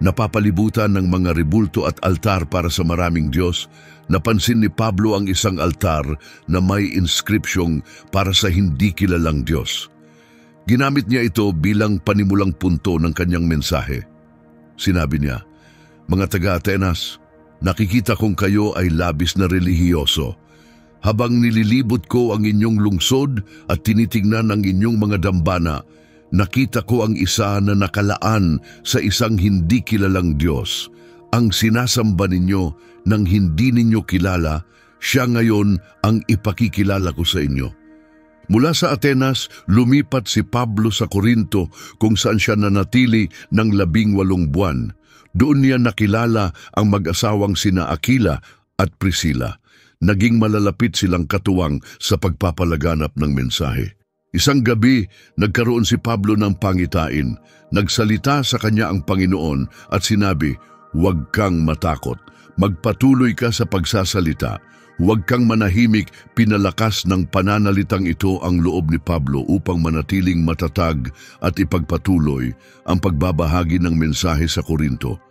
Napapalibutan ng mga rebulto at altar para sa maraming Diyos, napansin ni Pablo ang isang altar na may inskripsyong para sa hindi kilalang Diyos. Ginamit niya ito bilang panimulang punto ng kanyang mensahe. Sinabi niya, "Mga taga-Atenas, nakikita kong kayo ay labis na relihiyoso. Habang nililibot ko ang inyong lungsod at tinitingnan ang inyong mga dambana, nakita ko ang isa na nakalaan sa isang hindi kilalang Diyos. Ang sinasamba ninyo nang hindi ninyo kilala, siya ngayon ang ipakikilala ko sa inyo." Mula sa Atenas, lumipat si Pablo sa Corinto kung saan siya nanatili ng 18 buwan. Doon niya nakilala ang mag-asawang sina Aquila at Priscilla. Naging malalapit silang katuwang sa pagpapalaganap ng mensahe. Isang gabi, nagkaroon si Pablo ng pangitain. Nagsalita sa kanya ang Panginoon at sinabi, "Huwag kang matakot. Magpatuloy ka sa pagsasalita. Huwag kang manahimik." Pinalakas ng pananalitang ito ang loob ni Pablo upang manatiling matatag at ipagpatuloy ang pagbabahagi ng mensahe sa Korinto.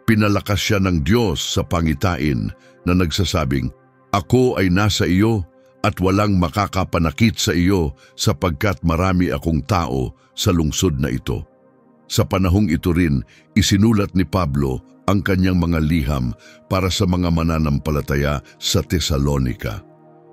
Pinalakas siya ng Diyos sa pangitain na nagsasabing, "Ako ay nasa iyo at walang makakapanakit sa iyo sapagkat marami akong tao sa lungsod na ito." Sa panahong ito rin, isinulat ni Pablo ang kanyang mga liham para sa mga mananampalataya sa Tesalonika.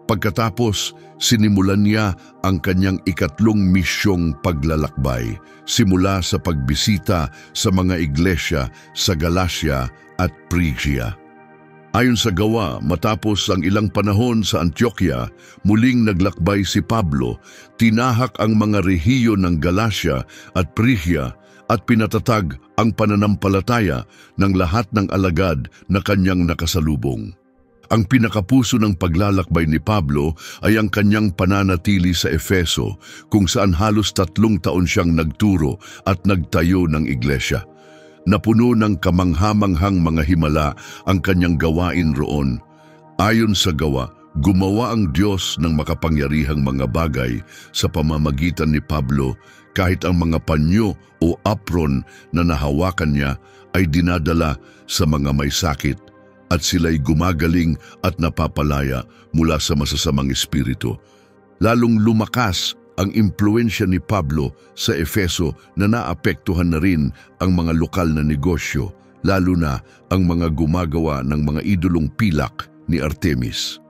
Pagkatapos, sinimulan niya ang kanyang ikatlong misyong paglalakbay, simula sa pagbisita sa mga iglesia sa Galacia at Phrygia. Ayon sa gawa, matapos ang ilang panahon sa Antioquia, muling naglakbay si Pablo, tinahak ang mga rehiyo ng Galacia at Phrygia at pinatatag ang pananampalataya ng lahat ng alagad na kanyang nakasalubong. Ang pinakapuso ng paglalakbay ni Pablo ay ang kanyang pananatili sa Efeso, kung saan halos 3 taon siyang nagturo at nagtayo ng iglesia. Napuno ng kamanghamanghang mga himala ang kanyang gawain roon. Ayon sa gawa, gumawa ang Diyos ng makapangyarihang mga bagay sa pamamagitan ni Pablo, kahit ang mga panyo o apron na nahawakan niya ay dinadala sa mga may sakit at sila'y gumagaling at napapalaya mula sa masasamang espiritu. Lalong lumakas ang impluensya ni Pablo sa Efeso na naapektuhan na rin ang mga lokal na negosyo, lalo na ang mga gumagawa ng mga idolong pilak ni Artemis.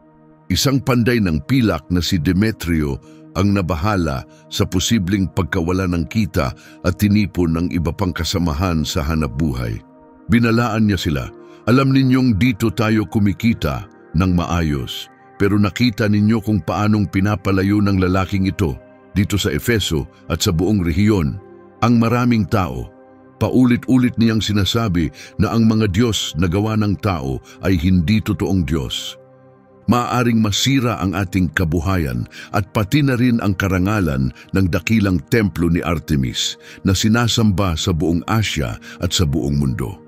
Isang panday ng pilak na si Demetrio ang nabahala sa posibleng pagkawala ng kita at tinipon ng iba pang kasamahan sa hanapbuhay. Binalaan niya sila, "Alam ninyong dito tayo kumikita ng maayos, pero nakita ninyo kung paanong pinapalayo ng lalaking ito dito sa Efeso at sa buong rehiyon ang maraming tao. Paulit-ulit niyang sinasabi na ang mga Diyos na gawa ng tao ay hindi totoong Diyos. Maaaring masira ang ating kabuhayan at pati na rin ang karangalan ng dakilang templo ni Artemis na sinasamba sa buong Asya at sa buong mundo."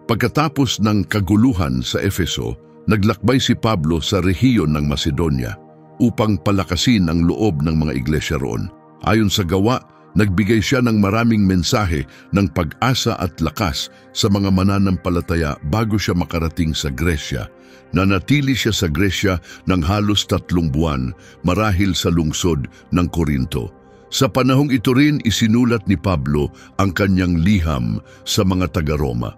Pagkatapos ng kaguluhan sa Efeso, naglakbay si Pablo sa rehiyon ng Macedonia upang palakasin ang loob ng mga iglesia roon. Ayon sa gawa, nagbigay siya ng maraming mensahe ng pag-asa at lakas sa mga mananampalataya bago siya makarating sa Gresya. Nanatili siya sa Gresya ng halos 3 buwan marahil sa lungsod ng Korinto. Sa panahong ito rin isinulat ni Pablo ang kanyang liham sa mga taga-Roma.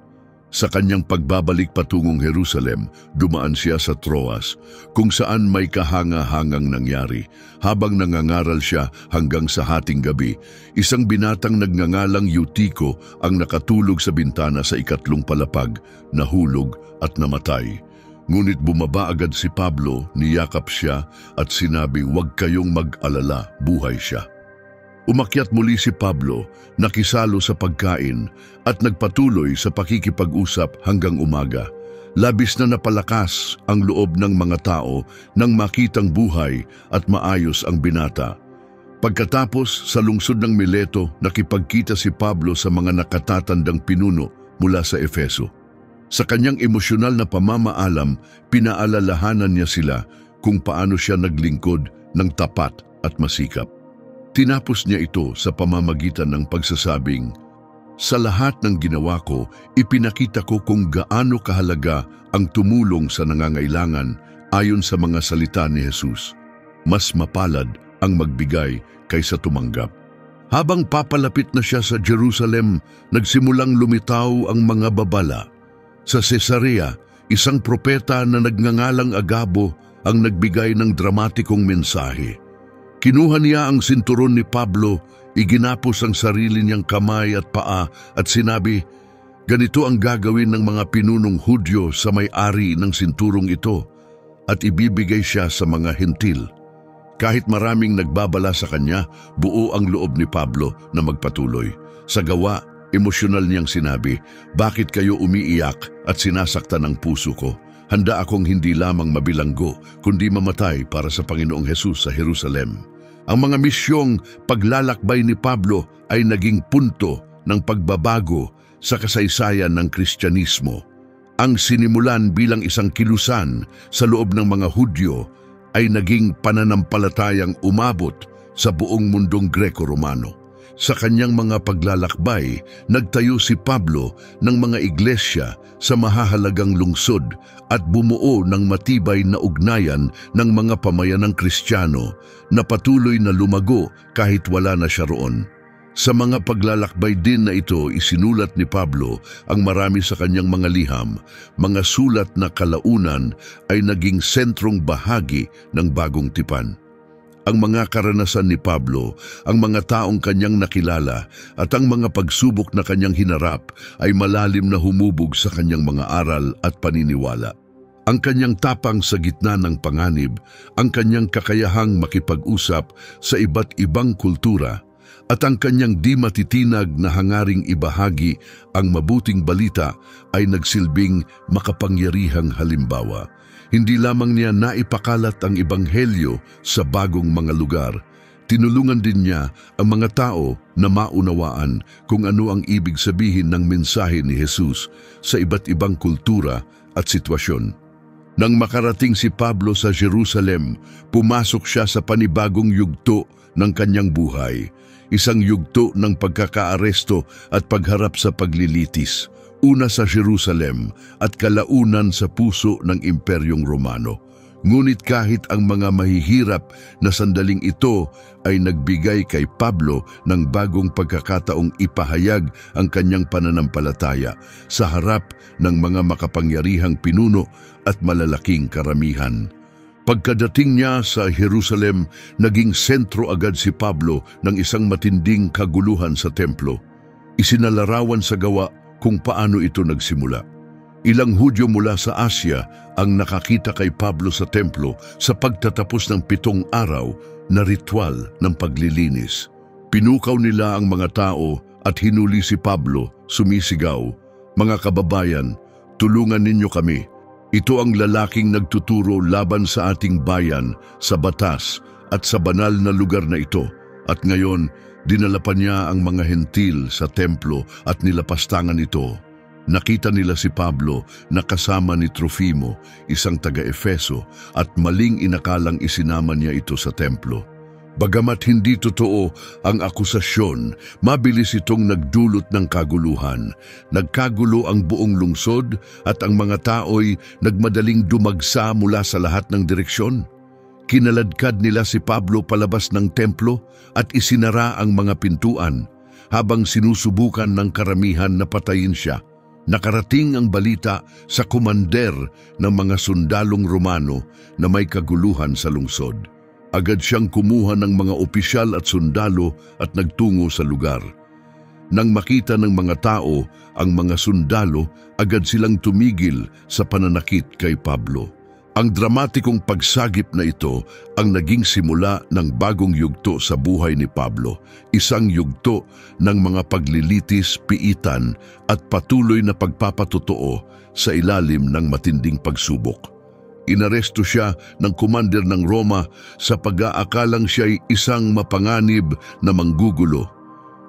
Sa kanyang pagbabalik patungong Jerusalem, dumaan siya sa Troas, kung saan may kahanga-hangang nangyari. Habang nangangaral siya hanggang sa hating gabi, isang binatang nagngangalang Eutico ang nakatulog sa bintana sa 2 palapag, nahulog at namatay. Ngunit bumaba agad si Pablo, niyakap siya at sinabi, "Huwag kayong mag-alala, buhay siya." Umakyat muli si Pablo, nakisalo sa pagkain at nagpatuloy sa pakikipag-usap hanggang umaga. Labis na napalakas ang loob ng mga tao nang makitang buhay at maayos ang binata. Pagkatapos sa lungsod ng Mileto, nakipagkita si Pablo sa mga nakatatandang pinuno mula sa Efeso. Sa kanyang emosyonal na pamamaalam, pinaalalahanan niya sila kung paano siya naglingkod ng tapat at masikap. Tinapos niya ito sa pamamagitan ng pagsasabing, "Sa lahat ng ginawa ko, ipinakita ko kung gaano kahalaga ang tumulong sa nangangailangan ayon sa mga salita ni Jesus. Mas mapalad ang magbigay kaysa tumanggap." Habang papalapit na siya sa Jerusalem, nagsimulang lumitaw ang mga babala. Sa Cesarea, isang propeta na nagngangalang Agabo ang nagbigay ng dramatikong mensahe. Kinuha niya ang sinturon ni Pablo, iginapos ang sarili niyang kamay at paa at sinabi, "Ganito ang gagawin ng mga pinunong Hudyo sa may-ari ng sinturong ito," at ibibigay siya sa mga hentil. Kahit maraming nagbabala sa kanya, buo ang loob ni Pablo na magpatuloy. Sa gawa, emosyonal niyang sinabi, "Bakit kayo umiiyak at sinasaktan ang puso ko? Handa akong hindi lamang mabilanggo, kundi mamatay para sa Panginoong Hesus sa Jerusalem." Ang mga misyong paglalakbay ni Pablo ay naging punto ng pagbabago sa kasaysayan ng Kristyanismo. Ang sinimulan bilang isang kilusan sa loob ng mga Hudyo ay naging pananampalatayang umabot sa buong mundong Greko-Romano. Sa kanyang mga paglalakbay, nagtayo si Pablo ng mga iglesia sa mahahalagang lungsod at bumuo ng matibay na ugnayan ng mga pamayanang Kristiyano na patuloy na lumago kahit wala na siya roon. Sa mga paglalakbay din na ito, isinulat ni Pablo ang marami sa kanyang mga liham. Mga sulat na kalaunan ay naging sentrong bahagi ng Bagong Tipan. Ang mga karanasan ni Pablo, ang mga taong kanyang nakilala at ang mga pagsubok na kanyang hinarap ay malalim na humubog sa kanyang mga aral at paniniwala. Ang kanyang tapang sa gitna ng panganib, ang kanyang kakayahang makipag-usap sa iba't ibang kultura, at ang kanyang di matitinag na hangaring ibahagi ang mabuting balita ay nagsilbing makapangyarihang halimbawa. Hindi lamang niya naipakalat ang ebanghelyo sa bagong mga lugar, tinulungan din niya ang mga tao na maunawaan kung ano ang ibig sabihin ng mensahe ni Jesus sa iba't ibang kultura at sitwasyon. Nang makarating si Pablo sa Jerusalem, pumasok siya sa panibagong yugto ng kanyang buhay, isang yugto ng pagkakaaresto at pagharap sa paglilitis, una sa Jerusalem at kalaunan sa puso ng Imperyong Romano. Ngunit kahit ang mga mahihirap na sandaling ito ay nagbigay kay Pablo ng bagong pagkakataong ipahayag ang kanyang pananampalataya sa harap ng mga makapangyarihang pinuno at malalaking karamihan. Pagkadating niya sa Jerusalem, naging sentro agad si Pablo ng isang matinding kaguluhan sa templo. Isinalarawan sa gawa kung paano ito nagsimula. Ilang Hudyo mula sa Asya ang nakakita kay Pablo sa templo sa pagtatapos ng 7 araw na ritual ng paglilinis. Pinukaw nila ang mga tao at hinuli si Pablo, sumisigaw, "Mga kababayan, tulungan ninyo kami. Ito ang lalaking nagtuturo laban sa ating bayan, sa batas at sa banal na lugar na ito. At ngayon, dinala pa niya ang mga hentil sa templo at nilapastangan ito." Nakita nila si Pablo na kasama ni Trofimo, isang taga-Efeso, at maling inakalang isinama niya ito sa templo. Bagamat hindi totoo ang akusasyon, mabilis itong nagdulot ng kaguluhan. Nagkagulo ang buong lungsod at ang mga tao'y nagmadaling dumagsa mula sa lahat ng direksyon. Kinaladkad nila si Pablo palabas ng templo at isinara ang mga pintuan habang sinusubukan ng karamihan na patayin siya. Nakarating ang balita sa komander ng mga sundalong Romano na may kaguluhan sa lungsod. Agad siyang kumuha ng mga opisyal at sundalo at nagtungo sa lugar. Nang makita ng mga tao ang mga sundalo, agad silang tumigil sa pananakit kay Pablo. Ang dramatikong pagsagip na ito ang naging simula ng bagong yugto sa buhay ni Pablo, isang yugto ng mga paglilitis, piitan at patuloy na pagpapatotoo sa ilalim ng matinding pagsubok. Inaresto siya ng komander ng Roma sa pag-aakalang siya'y isang mapanganib na manggugulo.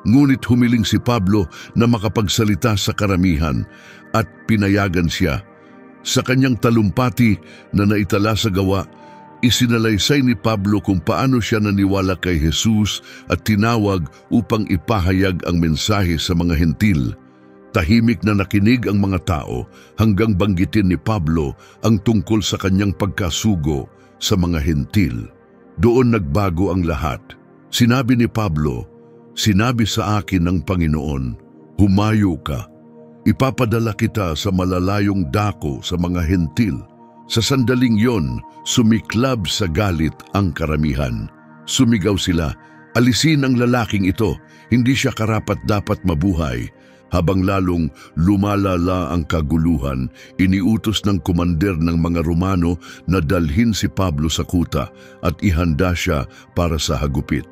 Ngunit humiling si Pablo na makapagsalita sa karamihan at pinayagan siya. Sa kanyang talumpati na naitala sa gawa, isinalaysay ni Pablo kung paano siya naniwala kay Jesus at tinawag upang ipahayag ang mensahe sa mga hentil. Tahimik na nakinig ang mga tao hanggang banggitin ni Pablo ang tungkol sa kanyang pagkasugo sa mga hentil. Doon nagbago ang lahat. Sinabi ni Pablo, "Sinabi sa akin ng Panginoon, humayo ka. Ipapadala kita sa malalayong dako sa mga hentil." Sa sandaling yon, sumiklab sa galit ang karamihan. Sumigaw sila, "Alisin ang lalaking ito, hindi siya karapat-dapat mabuhay." Habang lalong lumalala ang kaguluhan, iniutos ng komander ng mga Romano na dalhin si Pablo sa kuta at ihanda siya para sa hagupit.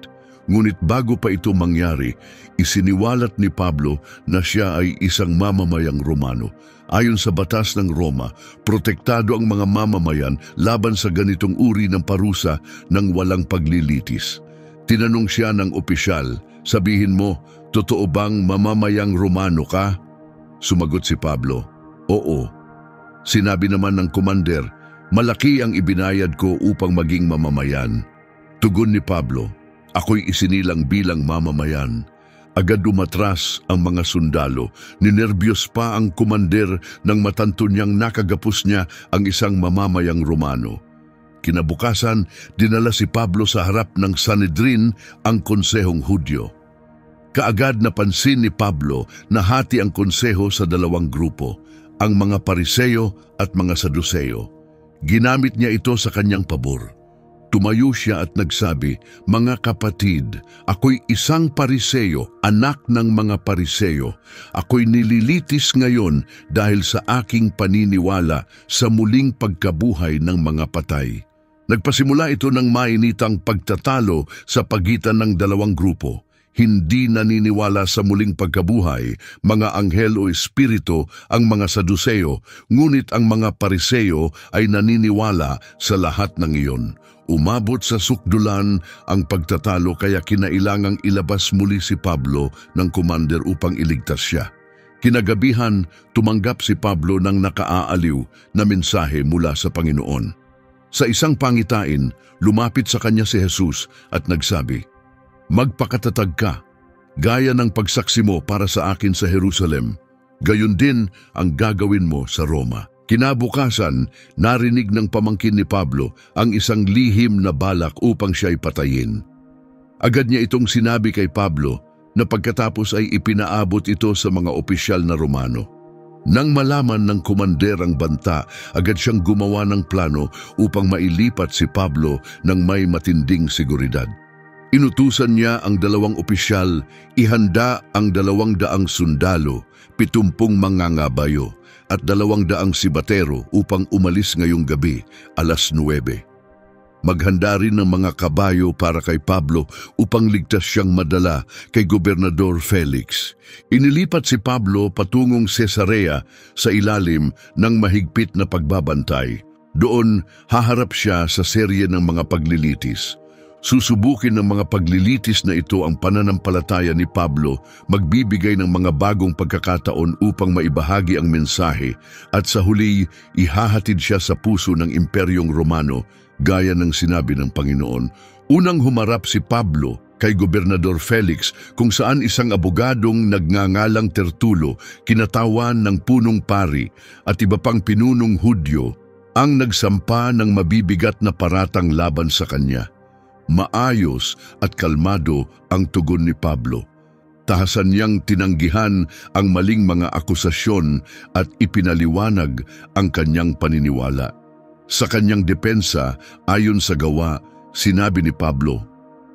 Ngunit bago pa ito mangyari, isiniwalat ni Pablo na siya ay isang mamamayang Romano. Ayon sa batas ng Roma, protektado ang mga mamamayan laban sa ganitong uri ng parusa ng walang paglilitis. Tinanong siya ng opisyal, "Sabihin mo, totoo bang mamamayang Romano ka?" Sumagot si Pablo, "Oo." Sinabi naman ng komander, "Malaki ang ibinayad ko upang maging mamamayan." Tugon ni Pablo, "Ako'y isinilang bilang mamamayan." Agad umatras ang mga sundalo. Ninerbiyos pa ang komander nang matanto niyang nakagapos niya ang isang mamamayang Romano. Kinabukasan, dinala si Pablo sa harap ng Sanhedrin, ang konsehong Hudyo. Kaagad napansin ni Pablo na hati ang konseho sa 2 grupo, ang mga Pariseo at mga Saduceo. Ginamit niya ito sa kanyang pabor. Tumayo siya at nagsabi, "Mga kapatid, ako'y isang Pariseo, anak ng mga Pariseo. Ako'y nililitis ngayon dahil sa aking paniniwala sa muling pagkabuhay ng mga patay." Nagpasimula ito ng mainitang pagtatalo sa pagitan ng 2 grupo. hindi naniniwala sa muling pagkabuhay, mga anghel o espiritu ang mga Saduseo, ngunit ang mga Pariseo ay naniniwala sa lahat ng iyon. Umabot sa sukdulan ang pagtatalo kaya kinailangang ilabas muli si Pablo ng commander upang iligtas siya. Kinagabihan, tumanggap si Pablo ng nakaaaliw na mensahe mula sa Panginoon. Sa isang pangitain, lumapit sa kanya si Jesus at nagsabi, "Magpakatatag ka, gaya ng pagsaksi mo para sa akin sa Jerusalem. Gayon din ang gagawin mo sa Roma." Kinabukasan, narinig ng pamangkin ni Pablo ang isang lihim na balak upang siya'y patayin. Agad niya itong sinabi kay Pablo na pagkatapos ay ipinaabot ito sa mga opisyal na Romano. Nang malaman ng komander ang banta, agad siyang gumawa ng plano upang mailipat si Pablo ng may matinding seguridad. Inutusan niya ang 2 opisyal, ihanda ang 200 sundalo, 70 mangangabayo, at 200 sibatero upang umalis ngayong gabi, 9:00. Maghanda rin ng mga kabayo para kay Pablo upang ligtas siyang madala kay Gobernador Felix. Inilipat si Pablo patungong Cesarea sa ilalim ng mahigpit na pagbabantay. Doon, haharap siya sa serye ng mga paglilitis. Susubukin ng mga paglilitis na ito ang pananampalataya ni Pablo, magbibigay ng mga bagong pagkakataon upang maibahagi ang mensahe, at sa huli, ihahatid siya sa puso ng Imperyong Romano, gaya ng sinabi ng Panginoon. Unang humarap si Pablo kay Gobernador Felix, kung saan isang abogadong nagngangalang Tertulo, kinatawan ng punong pari at iba pang pinunong Hudyo, ang nagsampa ng mabibigat na paratang laban sa kanya. Maayos at kalmado ang tugon ni Pablo. Tahasan niyang tinanggihan ang maling mga akusasyon at ipinaliwanag ang kanyang paniniwala. Sa kanyang depensa, ayon sa gawa, sinabi ni Pablo,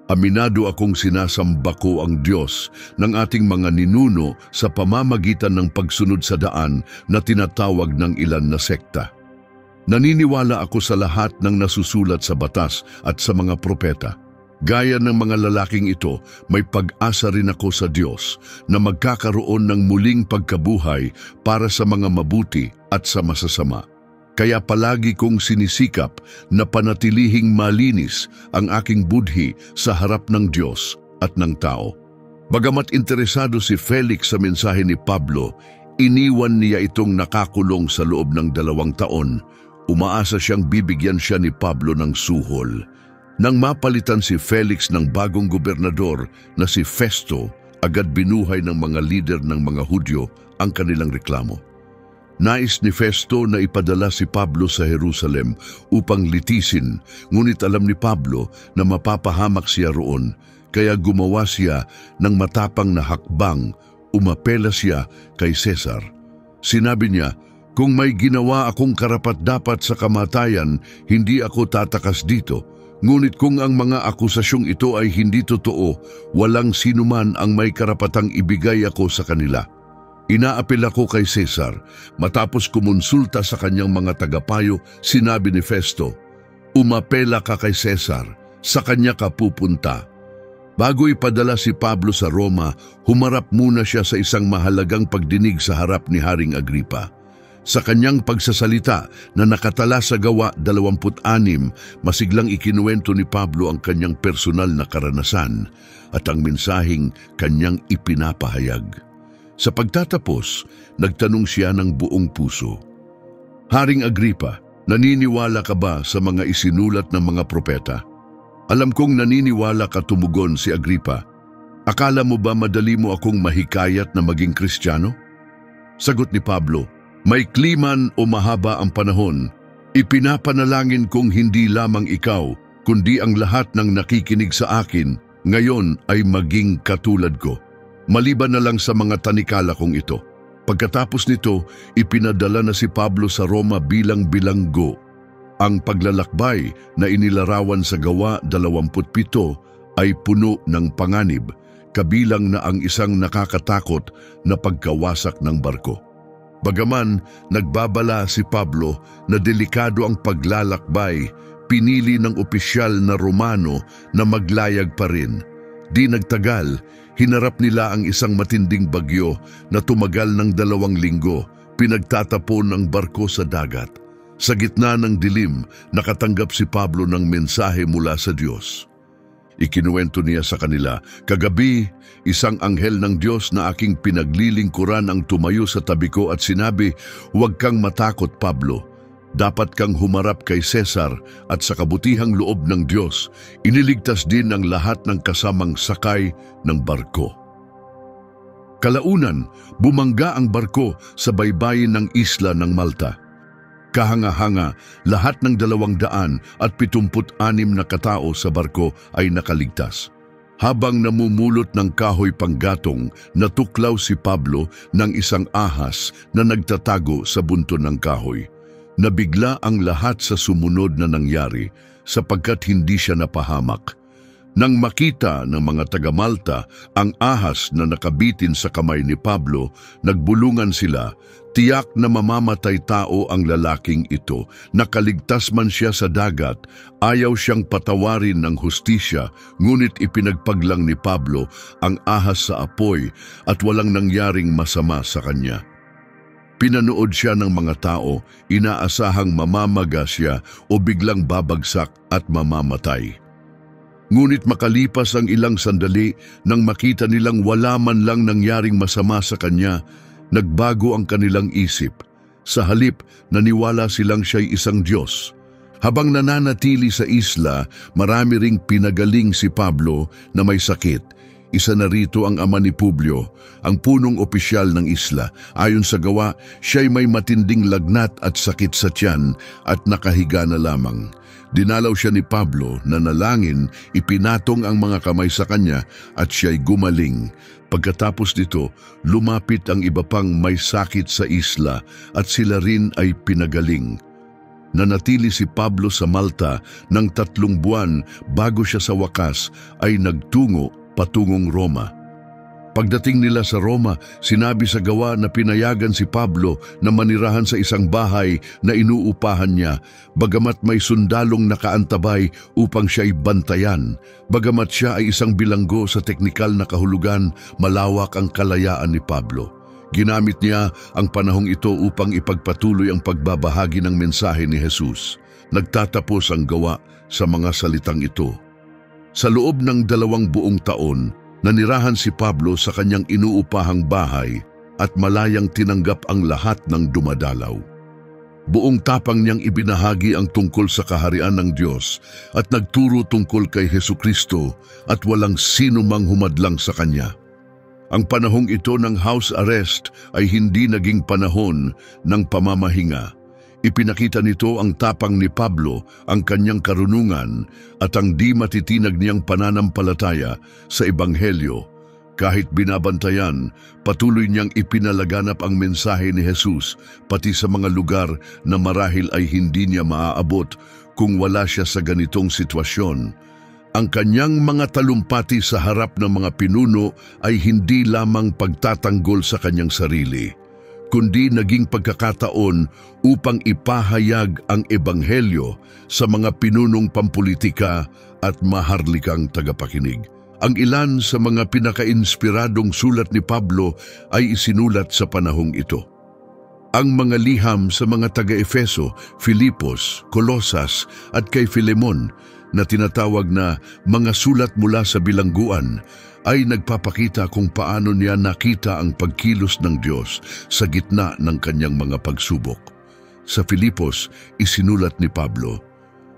"Aminado akong sinasamba ko ang Diyos ng ating mga ninuno sa pamamagitan ng pagsunod sa daan na tinatawag ng ilan na sekta. Naniniwala ako sa lahat ng nasusulat sa batas at sa mga propeta. Gaya ng mga lalaking ito, may pag-asa rin ako sa Diyos na magkakaroon ng muling pagkabuhay para sa mga mabuti at sa masasama. Kaya palagi kong sinisikap na panatilihing malinis ang aking budhi sa harap ng Diyos at ng tao." Bagamat interesado si Felix sa mensahe ni Pablo, iniwan niya itong nakakulong sa loob ng 2 taon. Umaasa siyang bibigyan siya ni Pablo ng suhol. Nang mapalitan si Felix ng bagong gobernador na si Festo, agad binuhay ng mga lider ng mga Hudyo ang kanilang reklamo. Nais ni Festo na ipadala si Pablo sa Jerusalem upang litisin, ngunit alam ni Pablo na mapapahamak siya roon, kaya gumawa siya ng matapang na hakbang, umapela siya kay Cesar. Sinabi niya, "Kung may ginawa akong karapat-dapat sa kamatayan, hindi ako tatakas dito. Ngunit kung ang mga akusasyong ito ay hindi totoo, walang sinuman ang may karapatang ibigay ako sa kanila. Inaapel ako kay Cesar." Matapos kumonsulta sa kanyang mga tagapayo, sinabi ni Festo, "Umapela ka kay Cesar, sa kanya ka pupunta." Bago ipadala si Pablo sa Roma, humarap muna siya sa isang mahalagang pagdinig sa harap ni Haring Agripa. Sa kanyang pagsasalita na nakatala sa Gawa 26, masiglang ikinuwento ni Pablo ang kanyang personal na karanasan at ang mensaheng kanyang ipinapahayag. Sa pagtatapos, nagtanong siya ng buong puso, "Haring Agripa, naniniwala ka ba sa mga isinulat ng mga propeta?" "Alam kong naniniwala ka," tumugon si Agripa. "Akala mo ba madali mo akong mahikayat na maging Kristiyano?" Sagot ni Pablo, "Maikli man o mahaba ang panahon, ipinapanalangin kong hindi lamang ikaw, kundi ang lahat ng nakikinig sa akin ngayon ay maging katulad ko, maliban na lang sa mga tanikala kong ito." Pagkatapos nito, ipinadala na si Pablo sa Roma bilang bilanggo. Ang paglalakbay na inilarawan sa Gawa 27 ay puno ng panganib, kabilang na ang isang nakakatakot na pagkawasak ng barko. Bagaman nagbabala si Pablo na delikado ang paglalakbay, pinili ng opisyal na Romano na maglayag pa rin. Di nagtagal, hinarap nila ang isang matinding bagyo na tumagal ng 2 linggo, pinagtatapon ang barko sa dagat. Sa gitna ng dilim, nakatanggap si Pablo ng mensahe mula sa Diyos. Ikinuwento niya sa kanila, "Kagabi, isang anghel ng Diyos na aking pinaglilingkuran ang tumayo sa tabi ko at sinabi, 'Huwag kang matakot, Pablo. Dapat kang humarap kay Cesar at sa kabutihang loob ng Diyos, iniligtas din ang lahat ng kasamang sakay ng barko.'" Kalaunan, bumangga ang barko sa baybayin ng isla ng Malta. Kahanga-hanga, lahat ng 276 na katao sa barko ay nakaligtas. Habang namumulot ng kahoy panggatong, natuklaw si Pablo ng isang ahas na nagtatago sa bunto ng kahoy. Nabigla ang lahat sa sumunod na nangyari sapagkat hindi siya napahamak. Nang makita ng mga taga-Malta ang ahas na nakabitin sa kamay ni Pablo, nagbulungan sila. Tiyak na mamamatay tao ang lalaking ito. Nakaligtas man siya sa dagat, ayaw siyang patawarin ng hustisya, ngunit ipinagpaglang ni Pablo ang ahas sa apoy at walang nangyaring masama sa kanya. Pinanood siya ng mga tao, inaasahang mamamaga siya o biglang babagsak at mamamatay. Ngunit makalipas ang ilang sandali, nang makita nilang wala man lang nangyaring masama sa kanya, nagbago ang kanilang isip. Sa halip, naniwala silang siya'y isang Diyos. Habang nananatili sa isla, marami ring pinagaling si Pablo na may sakit. Isa na rito ang ama ni Publio, ang punong opisyal ng isla. Ayon sa gawa, siya'y may matinding lagnat at sakit sa tiyan at nakahiga na lamang. Dinalaw siya ni Pablo na nalangin, ipinatong ang mga kamay sa kanya at siya'y gumaling. Pagkatapos nito, lumapit ang iba pang may sakit sa isla at sila rin ay pinagaling. Nanatili si Pablo sa Malta ng 3 buwan bago siya sa wakas ay nagtungo patungong Roma. Pagdating nila sa Roma, sinabi sa gawa na pinayagan si Pablo na manirahan sa isang bahay na inuupahan niya, bagamat may sundalong nakaantabay upang siya'y bantayan. Bagamat siya ay isang bilanggo sa teknikal na kahulugan, malawak ang kalayaan ni Pablo. Ginamit niya ang panahong ito upang ipagpatuloy ang pagbabahagi ng mensahe ni Jesus. Nagtatapos ang gawa sa mga salitang ito. Sa loob ng 2 buong taon, nanirahan si Pablo sa kanyang inuupahang bahay at malayang tinanggap ang lahat ng dumadalaw. Buong tapang niyang ibinahagi ang tungkol sa kaharian ng Diyos at nagturo tungkol kay Hesukristo at walang sino mang humadlang sa kanya. Ang panahong ito ng house arrest ay hindi naging panahon ng pamamahinga. Ipinakita nito ang tapang ni Pablo, ang kanyang karunungan at ang di matitinag niyang pananampalataya sa Ebanghelyo. Kahit binabantayan, patuloy niyang ipinalaganap ang mensahe ni Jesus pati sa mga lugar na marahil ay hindi niya maaabot kung wala siya sa ganitong sitwasyon. Ang kanyang mga talumpati sa harap ng mga pinuno ay hindi lamang pagtatanggol sa kanyang sarili, kundi naging pagkakataon upang ipahayag ang Ebanghelyo sa mga pinunong pampulitika at maharlikang tagapakinig. Ang ilan sa mga pinaka-inspiradong sulat ni Pablo ay isinulat sa panahong ito. Ang mga liham sa mga taga-Efeso, Filipos, Colosas at kay Filemon na tinatawag na mga sulat mula sa bilangguan ay nagpapakita kung paano niya nakita ang pagkilos ng Diyos sa gitna ng kanyang mga pagsubok. Sa Filipos, isinulat ni Pablo,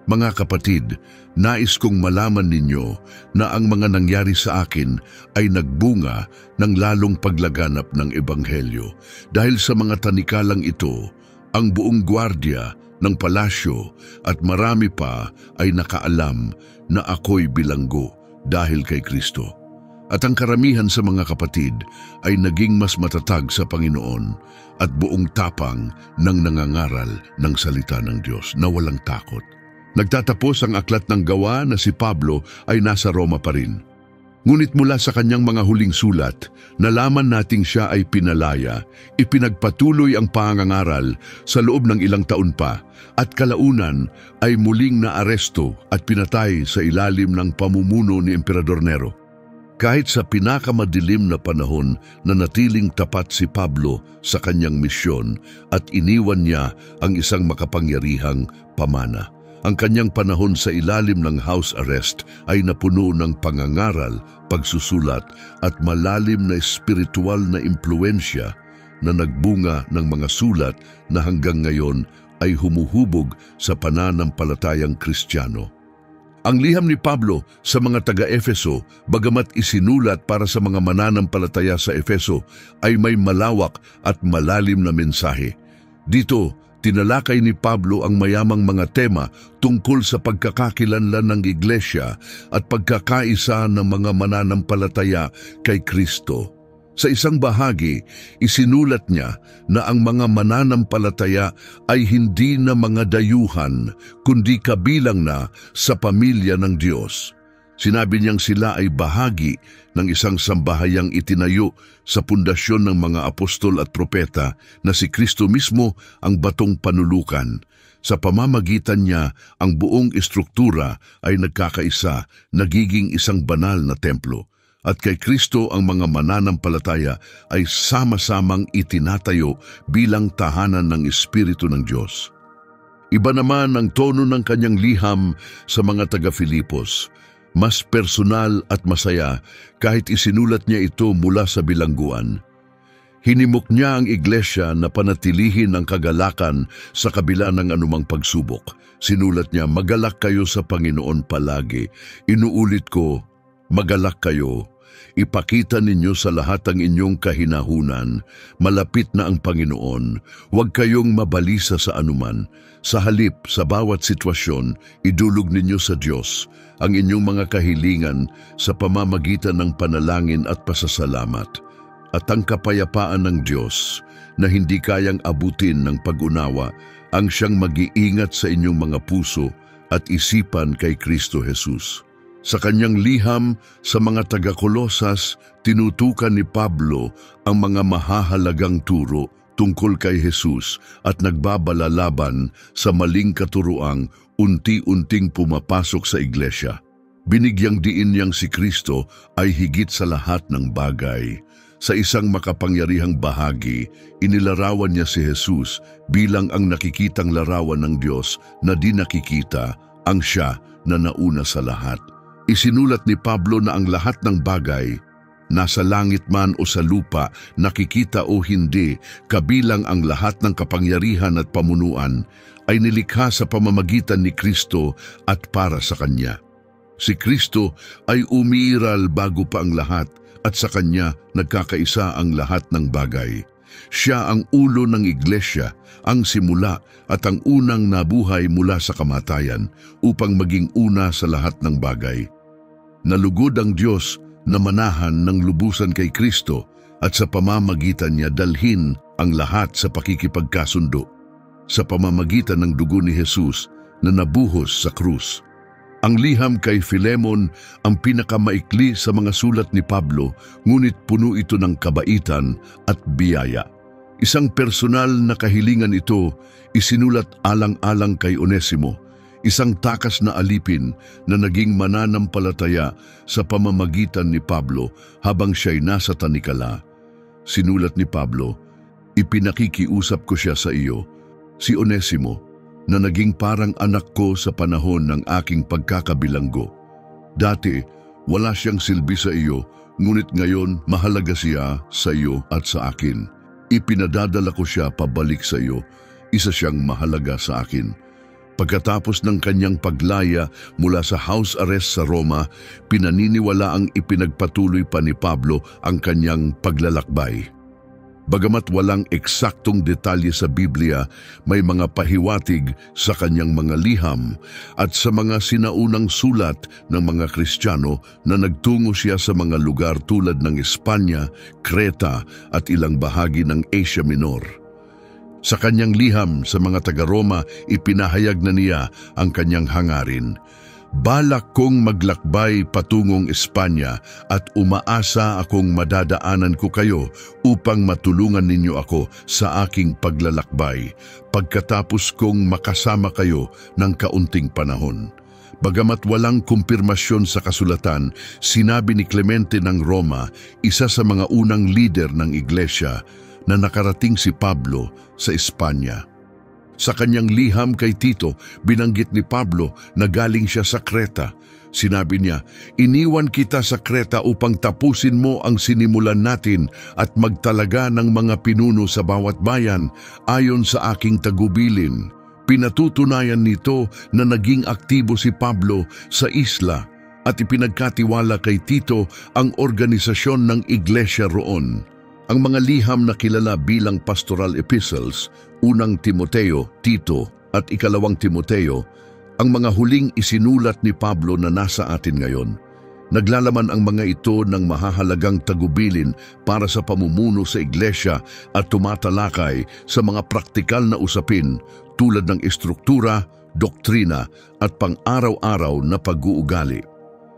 "Mga kapatid, nais kong malaman ninyo na ang mga nangyari sa akin ay nagbunga ng lalong paglaganap ng Ebanghelyo. Dahil sa mga tanikalang ito, ang buong gwardiya ng palasyo at marami pa ay nakaalam na ako'y bilanggo dahil kay Kristo. At ang karamihan sa mga kapatid ay naging mas matatag sa Panginoon at buong tapang ng nangangaral ng salita ng Diyos na walang takot." Nagtatapos ang aklat ng gawa na si Pablo ay nasa Roma pa rin. Ngunit mula sa kanyang mga huling sulat, nalaman nating siya ay pinalaya, ipinagpatuloy ang pangangaral sa loob ng ilang taon pa, at kalaunan ay muling naaresto at pinatay sa ilalim ng pamumuno ni Emperador Nero. Kahit sa pinakamadilim na panahon, nanatiling tapat si Pablo sa kanyang misyon at iniwan niya ang isang makapangyarihang pamana. Ang kanyang panahon sa ilalim ng house arrest ay napuno ng pangangaral, pagsusulat at malalim na espiritual na impluensya na nagbunga ng mga sulat na hanggang ngayon ay humuhubog sa pananampalatayang Kristiyano. Ang liham ni Pablo sa mga taga-Efeso, bagamat isinulat para sa mga mananampalataya sa Efeso, ay may malawak at malalim na mensahe. Dito, tinalakay ni Pablo ang mayamang mga tema tungkol sa pagkakakilanlan ng iglesia at pagkakaisa ng mga mananampalataya kay Kristo. Sa isang bahagi, isinulat niya na ang mga mananampalataya ay hindi na mga dayuhan, kundi kabilang na sa pamilya ng Diyos. Sinabi niyang sila ay bahagi ng isang sambahayang itinayo sa pundasyon ng mga apostol at propeta na si Kristo mismo ang batong panulukan. Sa pamamagitan niya, ang buong estruktura ay nagkakaisa, nagiging isang banal na templo. At kay Kristo ang mga mananampalataya ay sama-samang itinatayo bilang tahanan ng Espiritu ng Diyos. Iba naman ang tono ng kanyang liham sa mga taga-Filipos. Mas personal at masaya kahit isinulat niya ito mula sa bilangguan. Hinimok niya ang iglesia na panatilihin ang kagalakan sa kabila ng anumang pagsubok. Sinulat niya, "Magalak kayo sa Panginoon palagi. Inuulit ko, magalak kayo. Ipakita ninyo sa lahat ang inyong kahinahunan. Malapit na ang Panginoon. Huwag kayong mabalisa sa anuman. Sa halip, sa bawat sitwasyon, idulog ninyo sa Diyos ang inyong mga kahilingan sa pamamagitan ng panalangin at pasasalamat. At ang kapayapaan ng Diyos na hindi kayang abutin ng pag-unawa ang siyang mag-iingat sa inyong mga puso at isipan kay Kristo Jesus." Sa kanyang liham sa mga taga-Kolosas, tinutukan ni Pablo ang mga mahahalagang turo tungkol kay Jesus at nagbabalalaban sa maling katuroang unti-unting pumapasok sa iglesia. Binigyang diin niyang si Kristo ay higit sa lahat ng bagay. Sa isang makapangyarihang bahagi, inilarawan niya si Jesus bilang ang nakikitang larawan ng Diyos na di nakikita, ang siya na nauna sa lahat. Isinulat ni Pablo na ang lahat ng bagay, nasa langit man o sa lupa, nakikita o hindi, kabilang ang lahat ng kapangyarihan at pamunuan, ay nilikha sa pamamagitan ni Kristo at para sa Kanya. Si Kristo ay umiiral bago pa ang lahat at sa Kanya nagkakaisa ang lahat ng bagay. Siya ang ulo ng iglesia, ang simula at ang unang nabuhay mula sa kamatayan upang maging una sa lahat ng bagay. Nalugod ang Diyos na manahan ng lubusan kay Kristo at sa pamamagitan niya dalhin ang lahat sa pakikipagkasundo sa pamamagitan ng dugo ni Jesus na nabuhos sa krus. Ang liham kay Filemon ang pinakamaikli sa mga sulat ni Pablo, ngunit puno ito ng kabaitan at biyaya. Isang personal na kahilingan ito isinulat alang-alang kay Onesimo, isang takas na alipin na naging mananampalataya sa pamamagitan ni Pablo habang siya'y nasa tanikala. Sinulat ni Pablo, "Ipinakikiusap ko siya sa iyo, si Onesimo, na naging parang anak ko sa panahon ng aking pagkakabilanggo. Dati, wala siyang silbi sa iyo, ngunit ngayon mahalaga siya sa iyo at sa akin. Ipinadadala ko siya pabalik sa iyo, isa siyang mahalaga sa akin." Pagkatapos ng kanyang paglaya mula sa house arrest sa Roma, pinaniniwala ang ipinagpatuloy pa ni Pablo ang kanyang paglalakbay. Bagamat walang eksaktong detalye sa Biblia, may mga pahiwatig sa kanyang mga liham at sa mga sinaunang sulat ng mga Kristiyano na nagtungo siya sa mga lugar tulad ng Espanya, Creta at ilang bahagi ng Asia Minor. Sa kanyang liham sa mga taga-Roma, ipinahayag na niya ang kanyang hangarin. "Balak kong maglakbay patungong Espanya at umaasa akong madadaanan ko kayo upang matulungan ninyo ako sa aking paglalakbay pagkatapos kong makasama kayo ng kaunting panahon. Bagamat walang kumpirmasyon sa kasulatan, sinabi ni Clemente ng Roma, isa sa mga unang lider ng iglesia, na nakarating si Pablo sa Espanya. Sa kanyang liham kay Tito, binanggit ni Pablo na galing siya sa Kreta. Sinabi niya, "Iniwan kita sa Kreta upang tapusin mo ang sinimulan natin at magtalaga ng mga pinuno sa bawat bayan ayon sa aking tagubilin." Pinatutunayan nito na naging aktibo si Pablo sa isla at ipinagkatiwala kay Tito ang organisasyon ng iglesia roon. Ang mga liham na kilala bilang pastoral epistles, unang Timoteo, Tito at ikalawang Timoteo, ang mga huling isinulat ni Pablo na nasa atin ngayon. Naglalaman ang mga ito ng mahahalagang tagubilin para sa pamumuno sa iglesia at tumatalakay sa mga praktikal na usapin tulad ng estruktura, doktrina at pang-araw-araw na pag-uugali.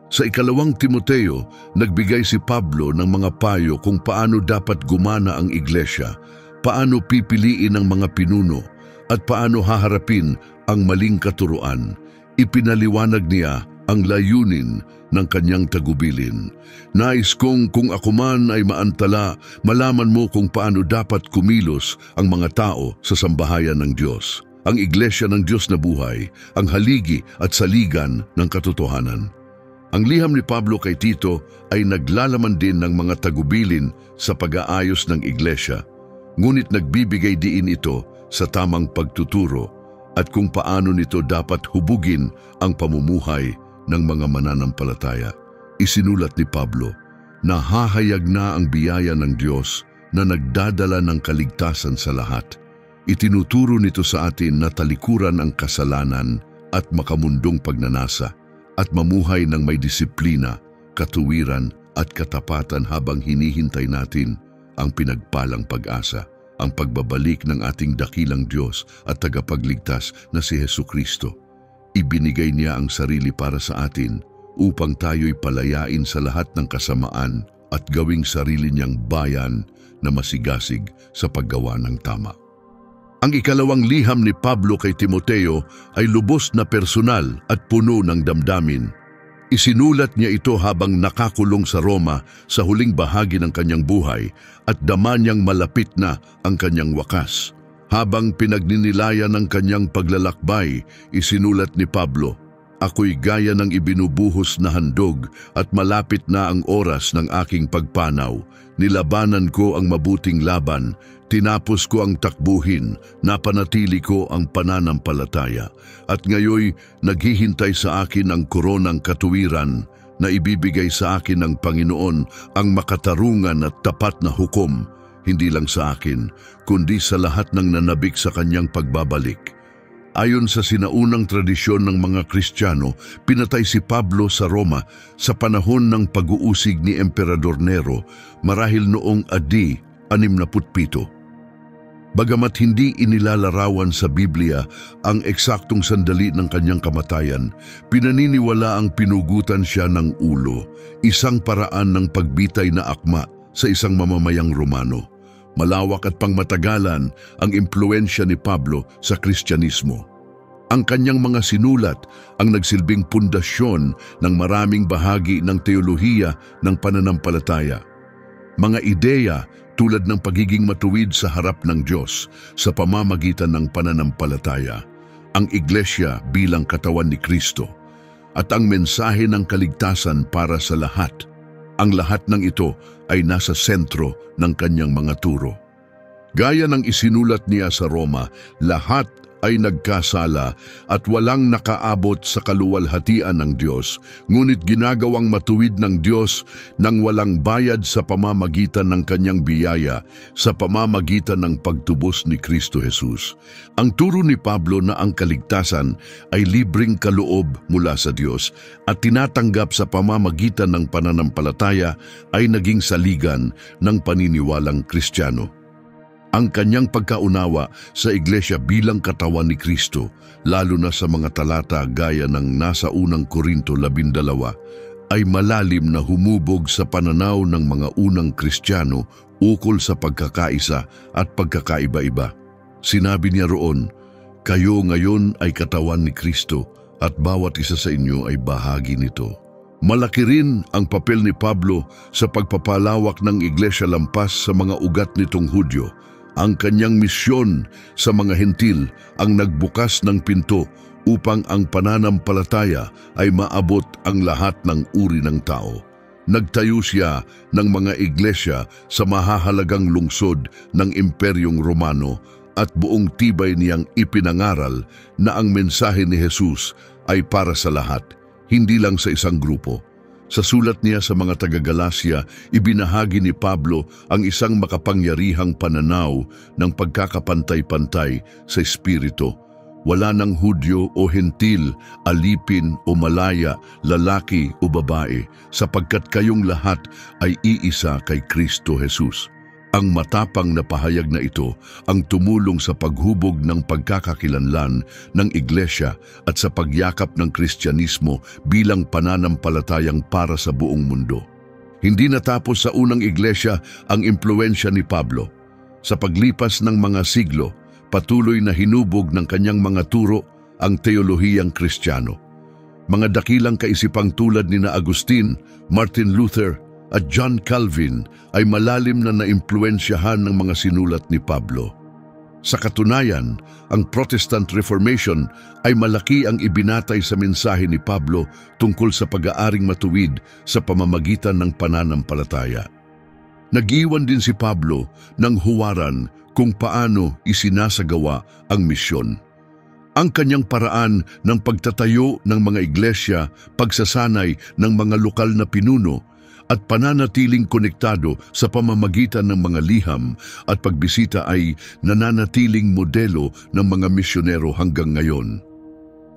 Sa ikalawang Timoteo, nagbigay si Pablo ng mga payo kung paano dapat gumana ang iglesia, paano pipiliin ang mga pinuno, at paano haharapin ang maling katuruan. Ipinaliwanag niya ang layunin ng kanyang tagubilin. Nais kong kung ako man ay maantala, malaman mo kung paano dapat kumilos ang mga tao sa sambahayan ng Diyos, ang iglesia ng Diyos na buhay, ang haligi at saligan ng katotohanan. Ang liham ni Pablo kay Tito ay naglalaman din ng mga tagubilin sa pag-aayos ng iglesia, ngunit nagbibigay diin ito sa tamang pagtuturo at kung paano nito dapat hubugin ang pamumuhay ng mga mananampalataya. Isinulat ni Pablo, "Nahahayag na ang biyaya ng Diyos na nagdadala ng kaligtasan sa lahat. Itinuturo nito sa atin na talikuran ang kasalanan at makamundong pagnanasa at mamuhay ng may disiplina, katuwiran at katapatan habang hinihintay natin ang pinagpalang pag-asa, ang pagbabalik ng ating dakilang Diyos at tagapagligtas na si Hesukristo. Ibinigay niya ang sarili para sa atin upang tayo'y palayain sa lahat ng kasamaan at gawing sarili niyang bayan na masigasig sa paggawa ng tama." Ang ikalawang liham ni Pablo kay Timoteo ay lubos na personal at puno ng damdamin. Isinulat niya ito habang nakakulong sa Roma sa huling bahagi ng kanyang buhay at dama niyang malapit na ang kanyang wakas. Habang pinagninilayan ng kanyang paglalakbay, isinulat ni Pablo, "Ako'y gaya ng ibinubuhos na handog at malapit na ang oras ng aking pagpanaw. Nilabanan ko ang mabuting laban, tinapos ko ang takbuhin, napanatili ko ang pananampalataya, at ngayoy naghihintay sa akin ang koronang katuwiran na ibibigay sa akin ng Panginoon, ang makatarungan at tapat na hukom, hindi lang sa akin, kundi sa lahat ng nanabik sa kanyang pagbabalik." Ayon sa sinaunang tradisyon ng mga Kristiyano, pinatay si Pablo sa Roma sa panahon ng pag-uusig ni Emperador Nero marahil noong AD 67. Bagamat hindi inilalarawan sa Biblia ang eksaktong sandali ng kanyang kamatayan, pinaniniwala ang pinugutan siya ng ulo, isang paraan ng pagbitay na akma sa isang mamamayang Romano. Malawak at pangmatagalan ang impluensya ni Pablo sa Kristyanismo. Ang kanyang mga sinulat ang nagsilbing pundasyon ng maraming bahagi ng teolohiya ng pananampalataya. Mga ideya tulad ng pagiging matuwid sa harap ng Diyos sa pamamagitan ng pananampalataya, ang iglesia bilang katawan ni Kristo, at ang mensahe ng kaligtasan para sa lahat. Ang lahat ng ito ay nasa sentro ng kanyang mga turo. Gaya ng isinulat niya sa Roma, lahat ay nagkasala at walang nakaabot sa kaluwalhatian ng Diyos, ngunit ginagawang matuwid ng Diyos nang walang bayad sa pamamagitan ng kanyang biyaya, sa pamamagitan ng pagtubos ni Kristo Jesus. Ang turo ni Pablo na ang kaligtasan ay libreng kaloob mula sa Diyos at tinatanggap sa pamamagitan ng pananampalataya ay naging saligan ng paniniwalang Kristiyano. Ang kanyang pagkaunawa sa iglesia bilang katawan ni Kristo, lalo na sa mga talata gaya ng nasa unang Korinto 12, ay malalim na humubog sa pananaw ng mga unang Kristiyano ukol sa pagkakaisa at pagkakaiba-iba. Sinabi niya roon, "Kayo ngayon ay katawan ni Kristo at bawat isa sa inyo ay bahagi nito. Malaki rin ang papel ni Pablo sa pagpapalawak ng iglesia lampas sa mga ugat nitong Hudyo. Ang kanyang misyon sa mga Hentil ang nagbukas ng pinto upang ang pananampalataya ay maabot ang lahat ng uri ng tao. Nagtayo siya ng mga iglesia sa mahahalagang lungsod ng Imperyong Romano at buong tibay niyang ipinangaral na ang mensahe ni Jesus ay para sa lahat, hindi lang sa isang grupo. Sa sulat niya sa mga taga-Galacia, ibinahagi ni Pablo ang isang makapangyarihang pananaw ng pagkakapantay-pantay sa Espiritu. Wala ng Hudyo o Hentil, alipin o malaya, lalaki o babae, sapagkat kayong lahat ay iisa kay Kristo Jesus. Ang matapang na pahayag na ito ang tumulong sa paghubog ng pagkakakilanlan ng iglesia at sa pagyakap ng Kristyanismo bilang pananampalatayang para sa buong mundo. Hindi natapos sa unang iglesia ang impluensya ni Pablo. Sa paglipas ng mga siglo, patuloy na hinubog ng kanyang mga turo ang teolohiyang Kristiyano. Mga dakilang kaisipang tulad ni Agustin, Martin Luther at John Calvin ay malalim na naimpluensyahan ng mga sinulat ni Pablo. Sa katunayan, ang Protestant Reformation ay malaki ang ibinatay sa mensahe ni Pablo tungkol sa pag-aaring matuwid sa pamamagitan ng pananampalataya. Nag-iwan din si Pablo ng huwaran kung paano isinasagawa ang misyon. Ang kanyang paraan ng pagtatayo ng mga iglesia, pagsasanay ng mga lokal na pinuno, at pananatiling konektado sa pamamagitan ng mga liham at pagbisita ay nananatiling modelo ng mga misyonero hanggang ngayon.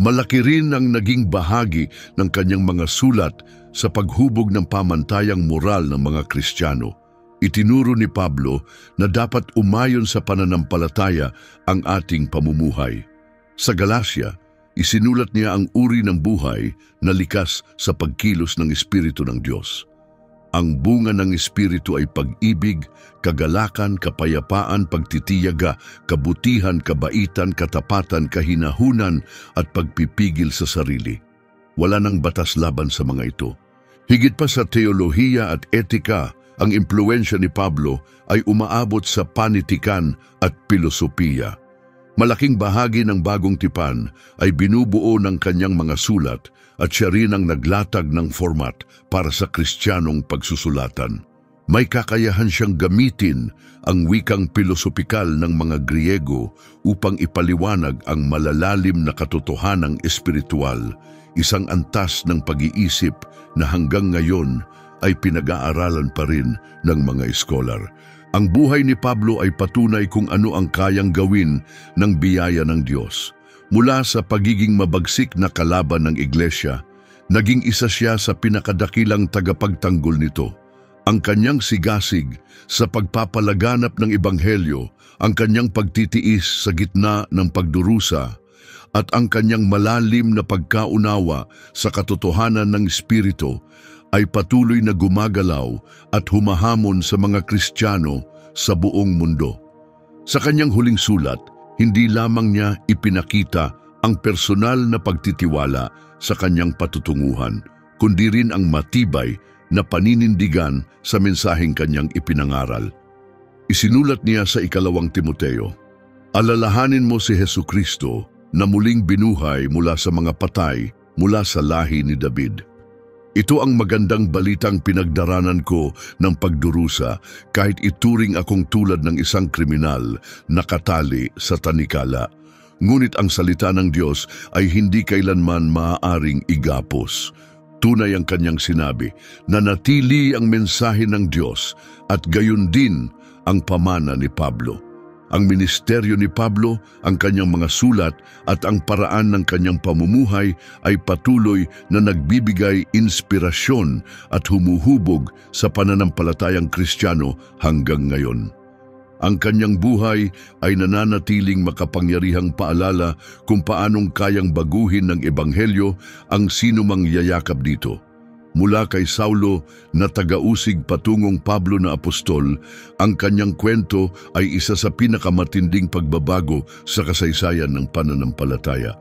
Malaki rin ang naging bahagi ng kanyang mga sulat sa paghubog ng pamantayang moral ng mga Kristiyano. Itinuro ni Pablo na dapat umayon sa pananampalataya ang ating pamumuhay. Sa Galacia, isinulat niya ang uri ng buhay na likas sa pagkilos ng Espiritu ng Diyos. Ang bunga ng Espiritu ay pag-ibig, kagalakan, kapayapaan, pagtitiyaga, kabutihan, kabaitan, katapatan, kahinahunan at pagpipigil sa sarili. Wala nang batas laban sa mga ito. Higit pa sa teolohiya at etika, ang impluensya ni Pablo ay umaabot sa panitikan at pilosopiya. Malaking bahagi ng Bagong Tipan ay binubuo ng kanyang mga sulat at siya rin ang naglatag ng format para sa Kristiyanong pagsusulatan. May kakayahan siyang gamitin ang wikang pilosopikal ng mga Griego upang ipaliwanag ang malalalim na katotohanang espiritual, isang antas ng pag-iisip na hanggang ngayon ay pinag-aaralan pa rin ng mga eskolar. Ang buhay ni Pablo ay patunay kung ano ang kayang gawin ng biyaya ng Diyos. Mula sa pagiging mabagsik na kalaban ng iglesia, naging isa siya sa pinakadakilang tagapagtanggol nito. Ang kanyang sigasig sa pagpapalaganap ng ebanghelyo, ang kanyang pagtitiis sa gitna ng pagdurusa, at ang kanyang malalim na pagkaunawa sa katotohanan ng Espiritu ay patuloy na gumagalaw at humahamon sa mga Kristiyano sa buong mundo. Sa kanyang huling sulat, hindi lamang niya ipinakita ang personal na pagtitiwala sa kanyang patutunguhan, kundi rin ang matibay na paninindigan sa mensaheng kanyang ipinangaral. Isinulat niya sa 2 Timoteo, "Alalahanin mo si Hesukristo na muling binuhay mula sa mga patay mula sa lahi ni David." Ito ang magandang balitang pinagdaranan ko ng pagdurusa kahit ituring akong tulad ng isang kriminal na katali sa tanikala. Ngunit ang salita ng Diyos ay hindi kailanman maaaring igapos. Tunay ang kanyang sinabi na natili ang mensahe ng Diyos at gayon din ang pamana ni Pablo. Ang ministeryo ni Pablo, ang kanyang mga sulat at ang paraan ng kanyang pamumuhay ay patuloy na nagbibigay inspirasyon at humuhubog sa pananampalatayang Kristiyano hanggang ngayon. Ang kanyang buhay ay nananatiling makapangyarihang paalala kung paanong kayang baguhin ng ebanghelyo ang sinumang yayakap dito. Mula kay Saulo na tagausig patungong Pablo na apostol, ang kanyang kwento ay isa sa pinakamatinding pagbabago sa kasaysayan ng pananampalataya.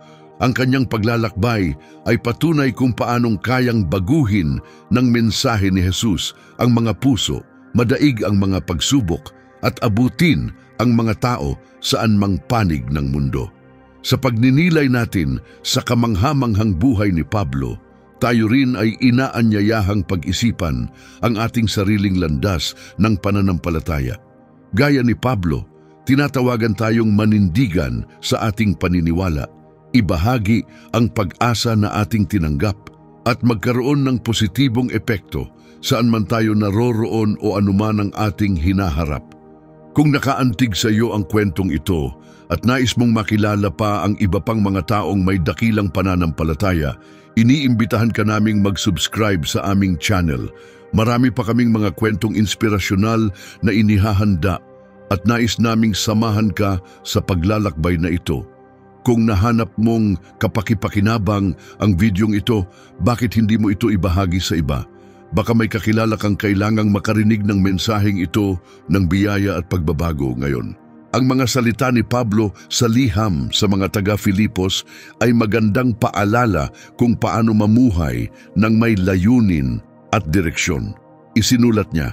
Ang kanyang paglalakbay ay patunay kung paanong kayang baguhin ng mensahe ni Jesus ang mga puso, madaig ang mga pagsubok at abutin ang mga tao saan mang panig ng mundo. Sa pagninilay natin sa kamanghamanghang buhay ni Pablo, tayo rin ay inaanyayahang pag-isipan ang ating sariling landas ng pananampalataya. Gaya ni Pablo, tinatawagan tayong manindigan sa ating paniniwala, ibahagi ang pag-asa na ating tinanggap at magkaroon ng positibong epekto saan man tayo naroroon o anuman ang ating hinaharap. Kung nakaantig sa iyo ang kwentong ito at nais mong makilala pa ang iba pang mga taong may dakilang pananampalataya, iniimbitahan ka naming mag-subscribe sa aming channel. Marami pa kaming mga kwentong inspirasyonal na inihahanda at nais naming samahan ka sa paglalakbay na ito. Kung nahanap mong kapakipakinabang ang videong ito, bakit hindi mo ito ibahagi sa iba? Baka may kakilala kang kailangang makarinig ng mensaheng ito ng biyaya at pagbabago ngayon. Ang mga salita ni Pablo sa liham sa mga taga-Filipos ay magandang paalala kung paano mamuhay ng may layunin at direksyon. Isinulat niya,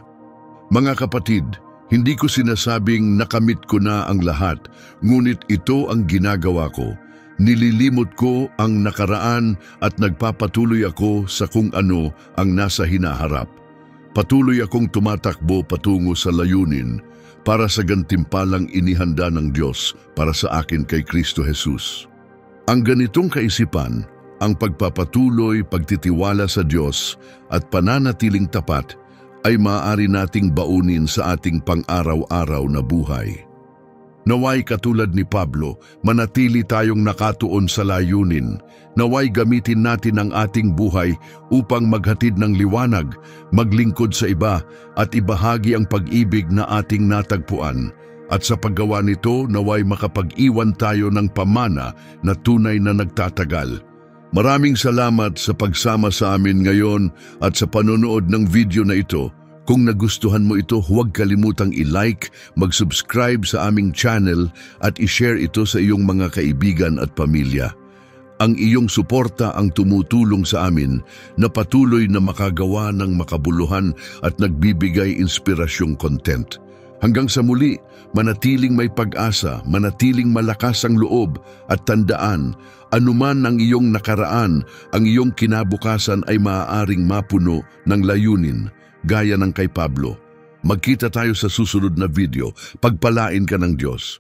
"Mga kapatid, hindi ko sinasabing nakamit ko na ang lahat, ngunit ito ang ginagawa ko. Nililimot ko ang nakaraan at nagpapatuloy ako sa kung ano ang nasa hinaharap. Patuloy akong tumatakbo patungo sa layunin para sa gantimpalang inihanda ng Diyos para sa akin kay Kristo Jesus." Ang ganitong kaisipan, ang pagpapatuloy, pagtitiwala sa Diyos at pananatiling tapat ay maaari nating baunin sa ating pang-araw-araw na buhay. Naway katulad ni Pablo, manatili tayong nakatuon sa layunin. Naway gamitin natin ang ating buhay upang maghatid ng liwanag, maglingkod sa iba at ibahagi ang pag-ibig na ating natagpuan. At sa paggawa nito, naway makapag-iwan tayo ng pamana na tunay na nagtatagal. Maraming salamat sa pagsama sa amin ngayon at sa panonood ng video na ito. Kung nagustuhan mo ito, huwag kalimutang i-like, mag-subscribe sa aming channel at i-share ito sa iyong mga kaibigan at pamilya. Ang iyong suporta ang tumutulong sa amin na patuloy na makagawa ng makabuluhan at nagbibigay inspirasyong content. Hanggang sa muli, manatiling may pag-asa, manatiling malakas ang loob at tandaan, anuman ang iyong nakaraan, ang iyong kinabukasan ay maaaring mapuno ng layunin, gaya ng kay Pablo. Magkita tayo sa susunod na video. Pagpalain ka ng Diyos.